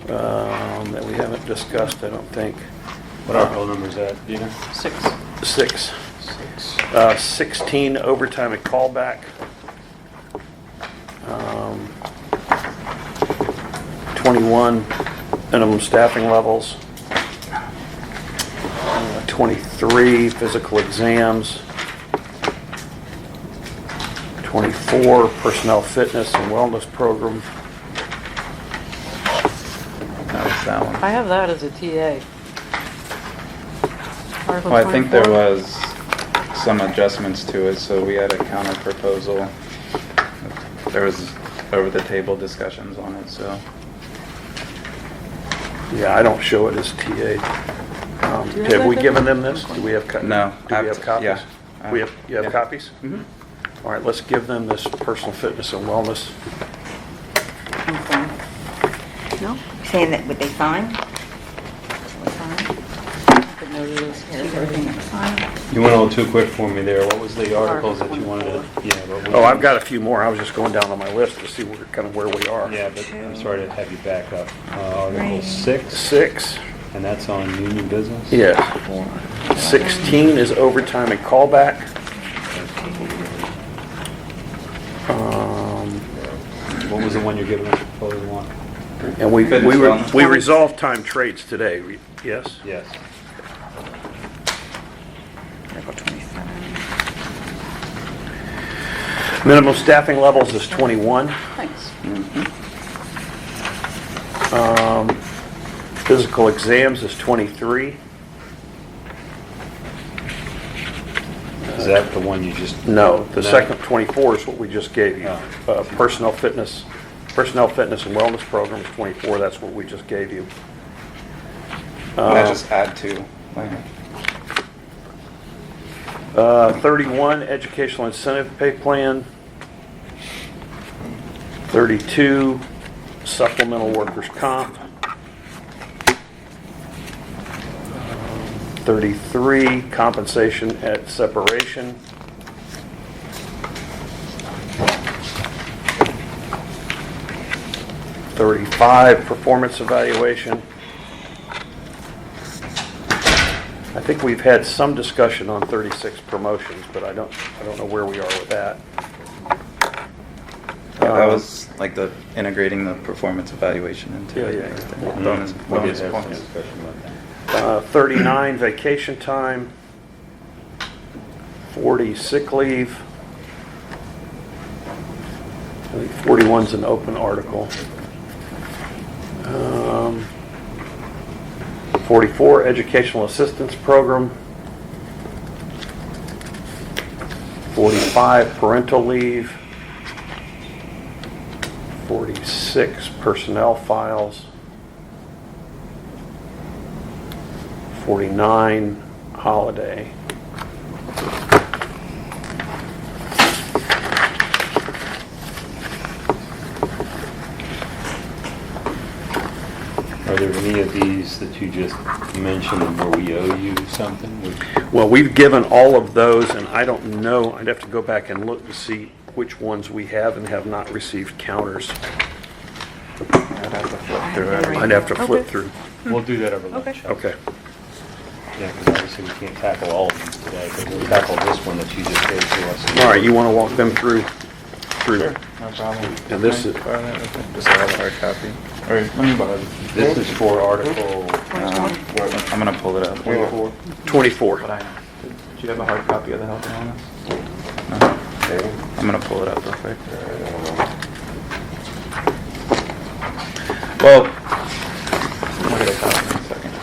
that we haven't discussed, I don't think. What article number is that, do you know? 6. 16 overtime and callback. 21 minimum staffing levels. 23 physical exams. 24 personnel fitness and wellness program. That was that one. I have that as a TA. Article Well, I think there 24. was some adjustments to it, so we had a counter proposal. There was over-the-table discussions on it, so. Yeah, I don't show it as TA. Do you have Have we that given there? them this? Do we have? No. Do we have copies? Yeah. You have Yeah. copies? Mhm. All right, let's give them this personal fitness and wellness. Okay. No? Saying that, would they sign? Would sign? Put note of this. Here's everything that's signed. You went a little too quick for me there. What was the articles that you wanted to, but we- Oh, I've got a few more. I was just going down on my list to see where we are. Yeah, but I'm sorry to have you back up. Article 6, 6, and that's on union business? yes. 16 is overtime and callback. What was the one you're giving us a proposal on? And we Fitness wellness. resolved time trades today, yes? Yes. Article 27. Minimum staffing levels is 21. Thanks. Physical exams is 23. Is that the one you just? No, the second 24 is what we just gave you. Personnel fitness and wellness program is 24, that's what we just gave you. Can I just add to? 31, educational incentive pay plan. 32, supplemental workers' comp. 33, compensation at separation. 35, performance evaluation. I think we've had some discussion on 36 promotions, but I don't know where we are with that. Yeah, that was like the integrating the performance evaluation into Yeah, it. yeah. right? Bonus We did bonus have some points. discussion about that. 39, vacation time. 40, sick leave. I think 41's an open article. 44, educational assistance program. 45, parental leave. 46, personnel files. 49, holiday. Are there any of these that you just mentioned where we owe you something? Well, we've given all of those, and I don't know, I'd have to go back and look to see which ones we have and have not received counters. I'd have to flip through everything. I'd have to flip Okay. through. We'll do that over lunch. Okay. Yeah, because obviously we can't tackle all of these today, but we'll tackle this one that you just gave to us. All right, you want to walk them through? Sure, no problem. And this Can I is- borrow that real quick? Just have a hard copy. Or let me borrow this. This is for Article I'm gonna pull it up. 24. 24. But did you have a hard copy of the health and wellness? No. Okay. I'm gonna pull it up real quick. Well, I'll get a copy in a second.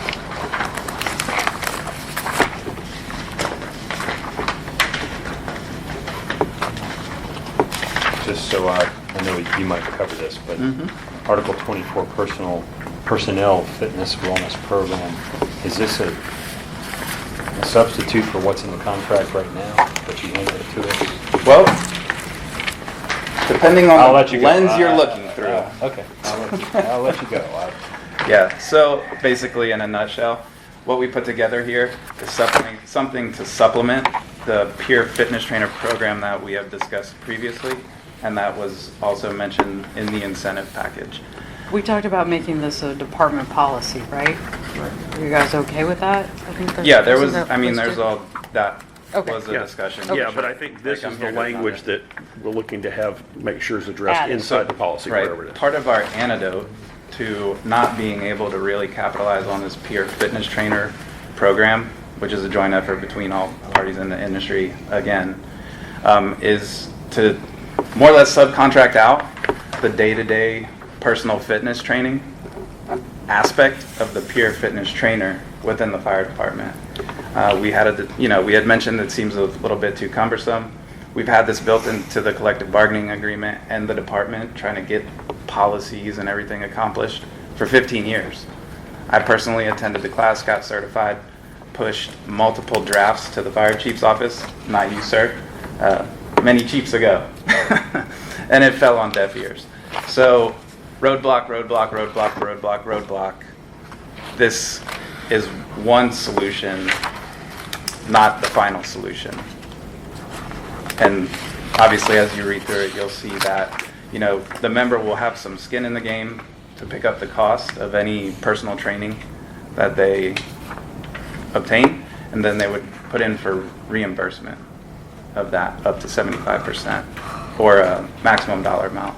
Just so I know you might cover this, but Mhm. Article 24, Personnel Fitness Wellness Program, is this a substitute for what's in the contract right now, that you handed it to us? Well, depending I'll on let the you go. lens you're looking through. Okay, I'll let you go. Yeah, so basically in a nutshell, what we put together here is something to supplement the peer fitness trainer program that we have discussed previously, and that was also mentioned in the incentive package. We talked about making this a department policy, right? Are you guys okay with that? I think that's- Yeah, there was, isn't that I mean, listed? there's all, that Okay. was a Yeah. discussion. Yeah, but I think this Like, I'm is the here to language comment. that we're looking to have, make sure is addressed Added. inside the policy, Right. wherever it is. Part of our antidote to not being able to really capitalize on this peer fitness trainer program, which is a joint effort between all parties in the industry, again, is to more or less subcontract out the day-to-day personal fitness training aspect of the peer fitness trainer within the fire department. We had mentioned it seems a little bit too cumbersome. We've had this built into the collective bargaining agreement and the department, trying to get policies and everything accomplished for 15 years. I personally attended the class, got certified, pushed multiple drafts to the fire chief's office, not you, sir, many chiefs ago, and it fell on deaf ears. So roadblock, roadblock, roadblock, roadblock, roadblock. This is one solution, not the final solution. And obviously, as you read through it, you'll see that, the member will have some skin in the game to pick up the cost of any personal training that they obtain, and then they would put in for reimbursement of that up to 75% or a maximum dollar amount.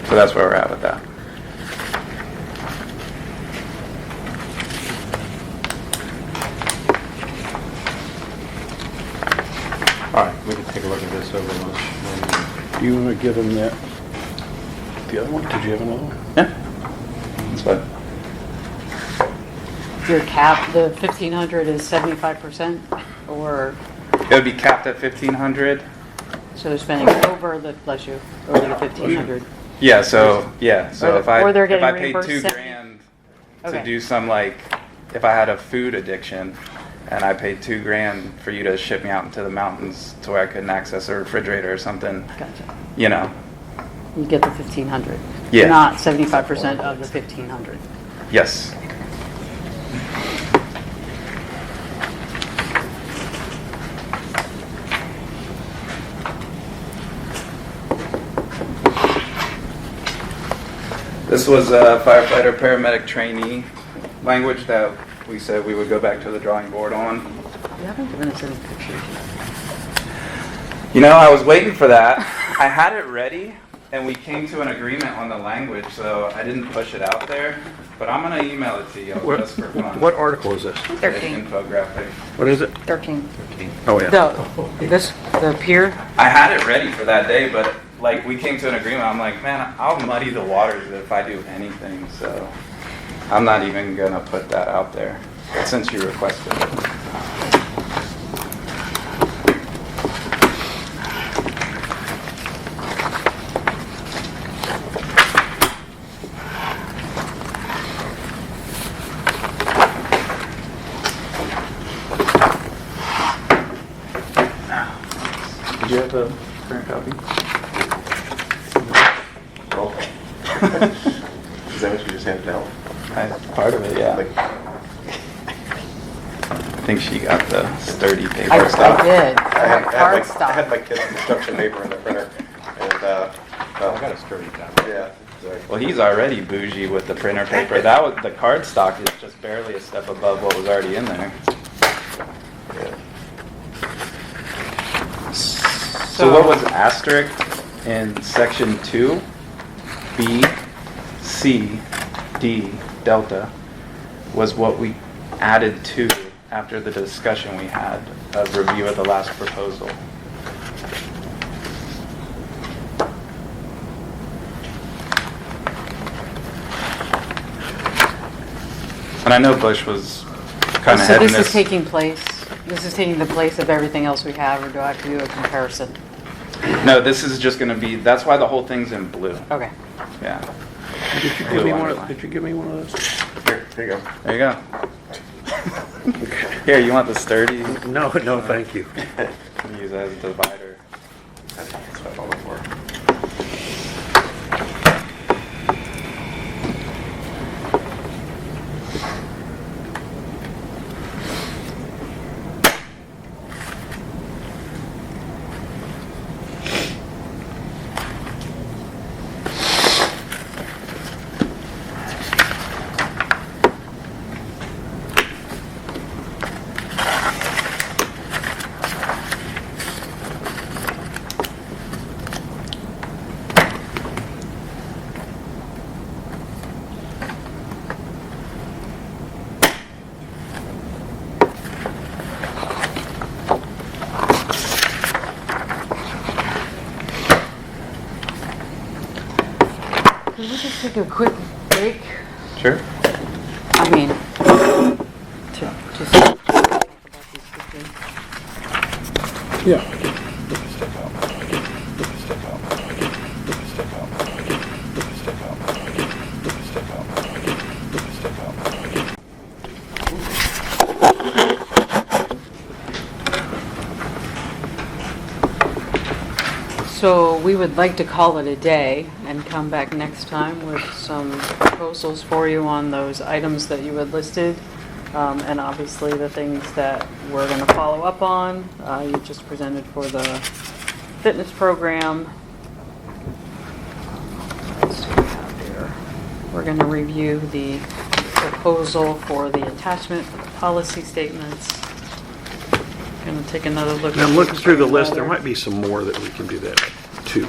So that's where we're at with that. All right, we can take a look at this over lunch. Do you want to give them that? The other one? Did you have another one? Yeah, that's fine. Your cap, the 1,500 is 75%, or, It would be capped at 1,500. so they're spending over the, bless you, over the 1,500. Yeah, so if I Or they're if I getting paid reimbursed $2,000 Okay. to do some, like, if I had a food addiction and I paid $2,000 for you to ship me out into the mountains to where I couldn't access a refrigerator or something, Gotcha. you know, You get the 1,500. Yeah. Not 75% of the 1,500. yes. This was a firefighter paramedic trainee language that we said we would go back to the drawing board on. You haven't given us any pictures I was waiting for that. I had it ready, and we came to an agreement on the language, so I didn't push it out there. But I'm going to email it to you just for fun. What article is this? 13. Infographic. What is it? 13. Oh, yeah. The pier? I had it ready for that day, but like we came to an agreement. I'm like, man, I'll muddy the waters if I do anything. So I'm not even going to put that out there since you requested it. Did you have a current copy? Is that what you just handed out? Part of it, yeah. Like, I think she got the sturdy paper I stuff. did. I had Cardstock. I had my kids' construction paper in the printer, and, I got a sturdy tab. yeah. Exactly. Well, he's already bougie with the printer paper. That was the card stock is just barely a step above what was already in there. Yeah. So what was asterisk in section 2? B, C, D, delta was what we added to after the discussion we had of review of the last proposal. And I know Bush was kind of So heading this this. is taking the place of everything else we have, or do I have to do a comparison? No, this is just going to be, that's why the whole thing's in blue. Okay. Yeah. Did you Blue underline. give me one of those? Here you go. There you go. Here, you want the sturdy? No, thank you. Use as a divider. That's what I'm looking for. Can we just take a quick break? Sure. I mean, to just talk about these quickly. Yeah. So we would like to call it a day and come back next time with some proposals for you on those items that you had listed. And obviously the things that we're going to follow up on. You just presented for the fitness program. What else do we have here? We're going to review the proposal for the attachment for the policy statements. Going to take another look. Now, at looking through the list, there letter might be some more that we can do that too.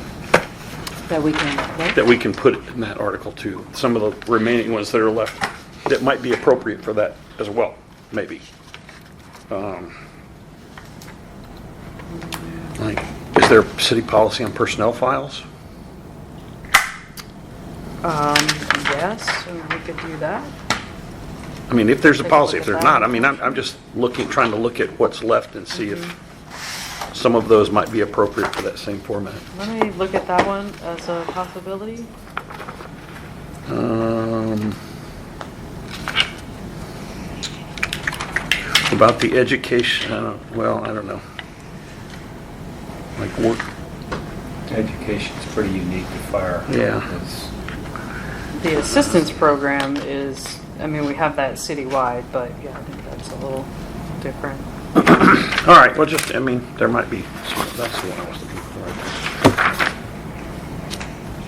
that we can. What? That we can put in that article too. Some of the remaining ones that are left that might be appropriate for that as well, maybe. Like, is there city policy on personnel files? Yes, and we could do that. I mean, if there's a Take a policy, look if at there's that. not, I mean, I'm just trying to look at what's left and see if some of those might be appropriate for that same format. Let me look at that one as a possibility. About the education, well, I don't know. Like work, Education's pretty unique to fire. Yeah. It's- The assistance program is, I mean, we have that citywide, but yeah, I think that's a little different. all right, well, just, I mean, there might be, that's the one I was looking for.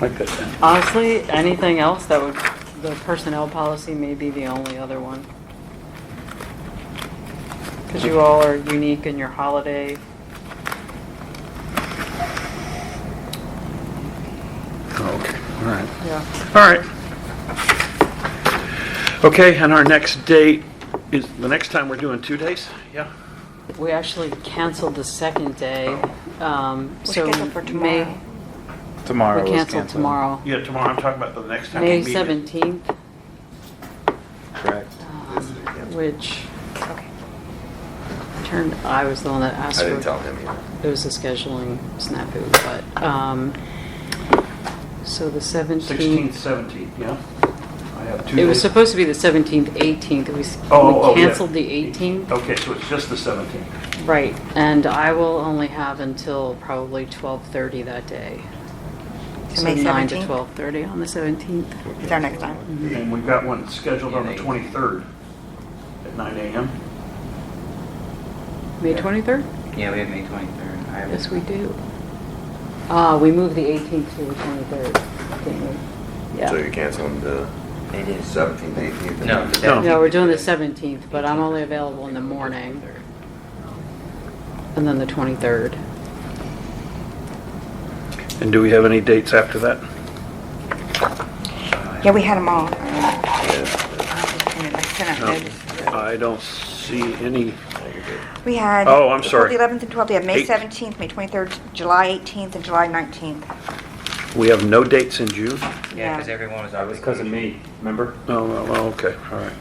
Like that then. Honestly, anything else that would, the personnel policy may be the only other one. Because you all are unique in your holiday. Okay, all right. Yeah. All right. Okay, and our next date is, the next time we're doing 2 days? Yeah? We actually canceled the second day. So scheduled for tomorrow. Tomorrow We was canceled canceled. tomorrow. Yeah, tomorrow, I'm talking about the next time. May we meet. 17th, Correct. which, okay. I was the one that asked I for. didn't tell him either. It was a scheduling snafu, but, so the 16th, 17th. 17th, yeah? I have 2 It was days. supposed to be the 17th, 18th. We Yeah. canceled the 18th. Okay, so it's just the 17th. Right, and I will only have until probably 12:30 that day. So May 9 to 17th 12:30 on the 17th. is our next time. And we've got one scheduled on the 23rd at 9 a.m. May 23rd? Yeah, we have May 23rd. I have- Yes, we do. We moved the 18th to the 23rd, didn't we? So Yeah. you're canceling the It is. 17th, 18th? and No, 19th? the No, we're doing the 17th, but I'm only available in the morning, and then the 23rd. And do we have any dates after that? Yeah, we had them all. Yeah. And I sent out No, notice. I don't see any. We had. Oh, I'm sorry. The 11th and 12th, we had May Eight. 17th, May 23rd, July 18th, and July 19th. We have no dates in June? Yeah, because everyone was That was because of me, remember? Oh, well, okay, all right.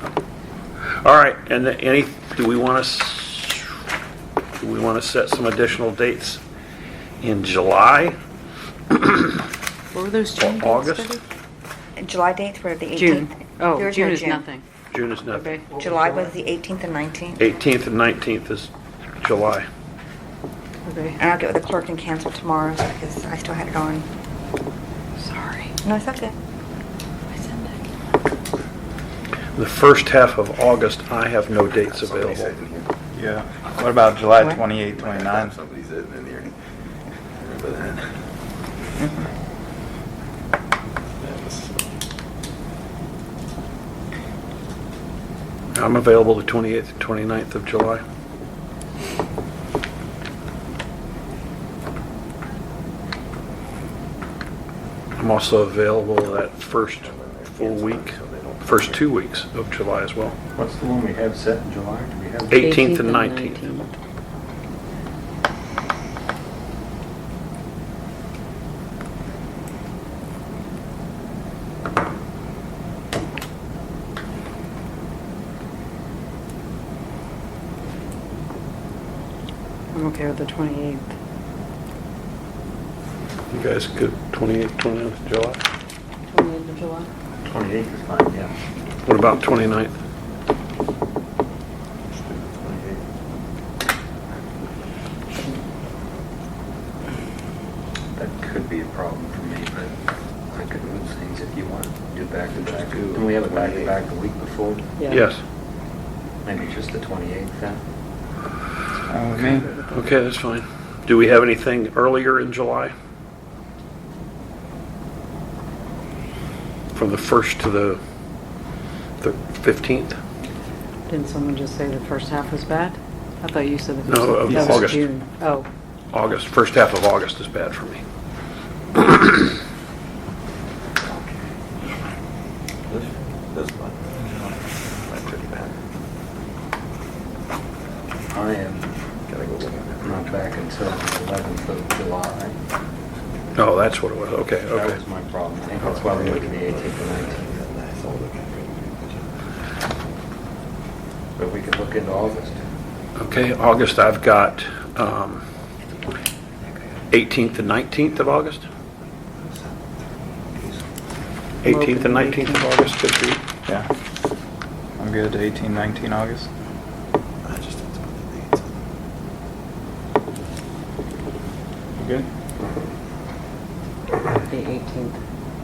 All right, and do we want to set some additional dates in July? What were those June dates? August? Debbie? And July dates were the 18th. June. Oh, There June no is nothing. June is nothing. Okay. July was the 18th and 19th. 18th and 19th is July. Okay. And I'll get with the clerk and cancel tomorrow because I still had it on. Sorry. No, it's okay. I sent it. The first half of August, I have no dates Somebody available. sitting here. Yeah. What about July What? 28, 29? Somebody sitting in here. Remember that? I'm available the 28th and 29th of July. I'm also available that first full week, first 2 weeks of July as well. What's the one we have set in July? Do we have? 18th and 19th. I'm okay with the 28th. You guys good 28th, 29th of July? 28th of July? 28th is fine, yeah. What about 29th? That could be a problem for me, but I could move things if you want to do back-to-back. Can we have it back-to-back the week before? Yeah. Yes. Maybe just the 28th then? With me? Okay, that's fine. Do we have anything earlier in July? From the 1st to the 15th? Didn't someone just say the first half was bad? I thought you said the first No, of that was August. June. Oh, August, first half of August is bad for me. This one. That's pretty bad. I am Gotta go look at it. not back until the 11th of July. Oh, that's what it was, okay, That okay. was my problem. I think that's why we look at the 18th and 19th. But we could look into August. Okay, August, I've got 18th and 19th of August. 18th and 19th of August, good for you. Yeah. I'm good, 18, 19 August. I just have to put the dates in. You good? the 18th.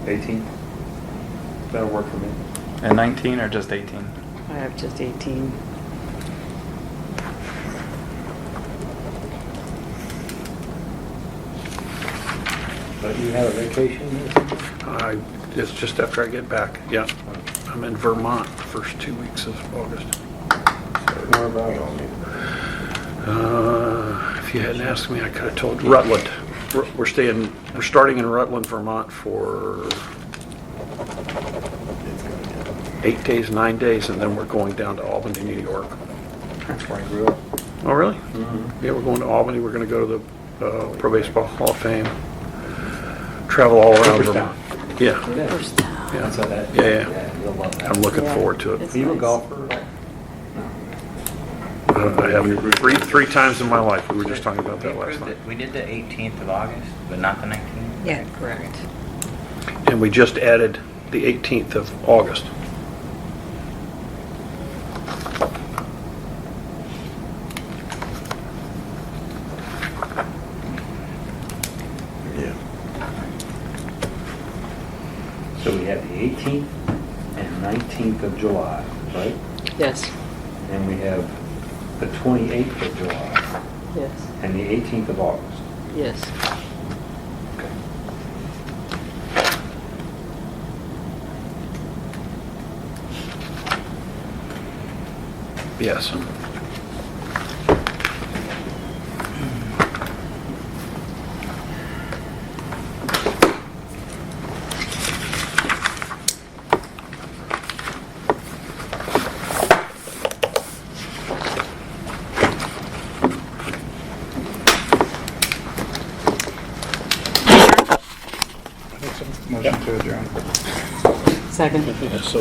18th? That'll work for me. And 19 or just 18? I have just 18. But you have a vacation It's just after I get back, yeah. I'm in Vermont the first 2 weeks of August. Where about? If you hadn't asked me, I could have told you. Rutland. We're starting in Rutland, Vermont for 8 days, 9 days, and then we're going down to Albany, New York. That's where I grew up. Oh, really? Mm-hmm. Yeah, we're going to Albany. We're going to go to the Pro Baseball Hall of Fame. Travel all around Cooperstown. Vermont. Yeah, First time. yeah. That's how that. Yeah. You'll love that. I'm looking Yeah. forward to it. It's Are you a nice. golfer? I have three times in my life. We were just talking about that last night. We did the 18th of August, but not the 19th? Yeah. Correct. And we just added the 18th of August. Yeah. So we have the 18th and 19th of July, right? Yes, And we have the 28th of July yes, and the 18th of August. yes. Okay. Yes. Motion to adjourn. Second. So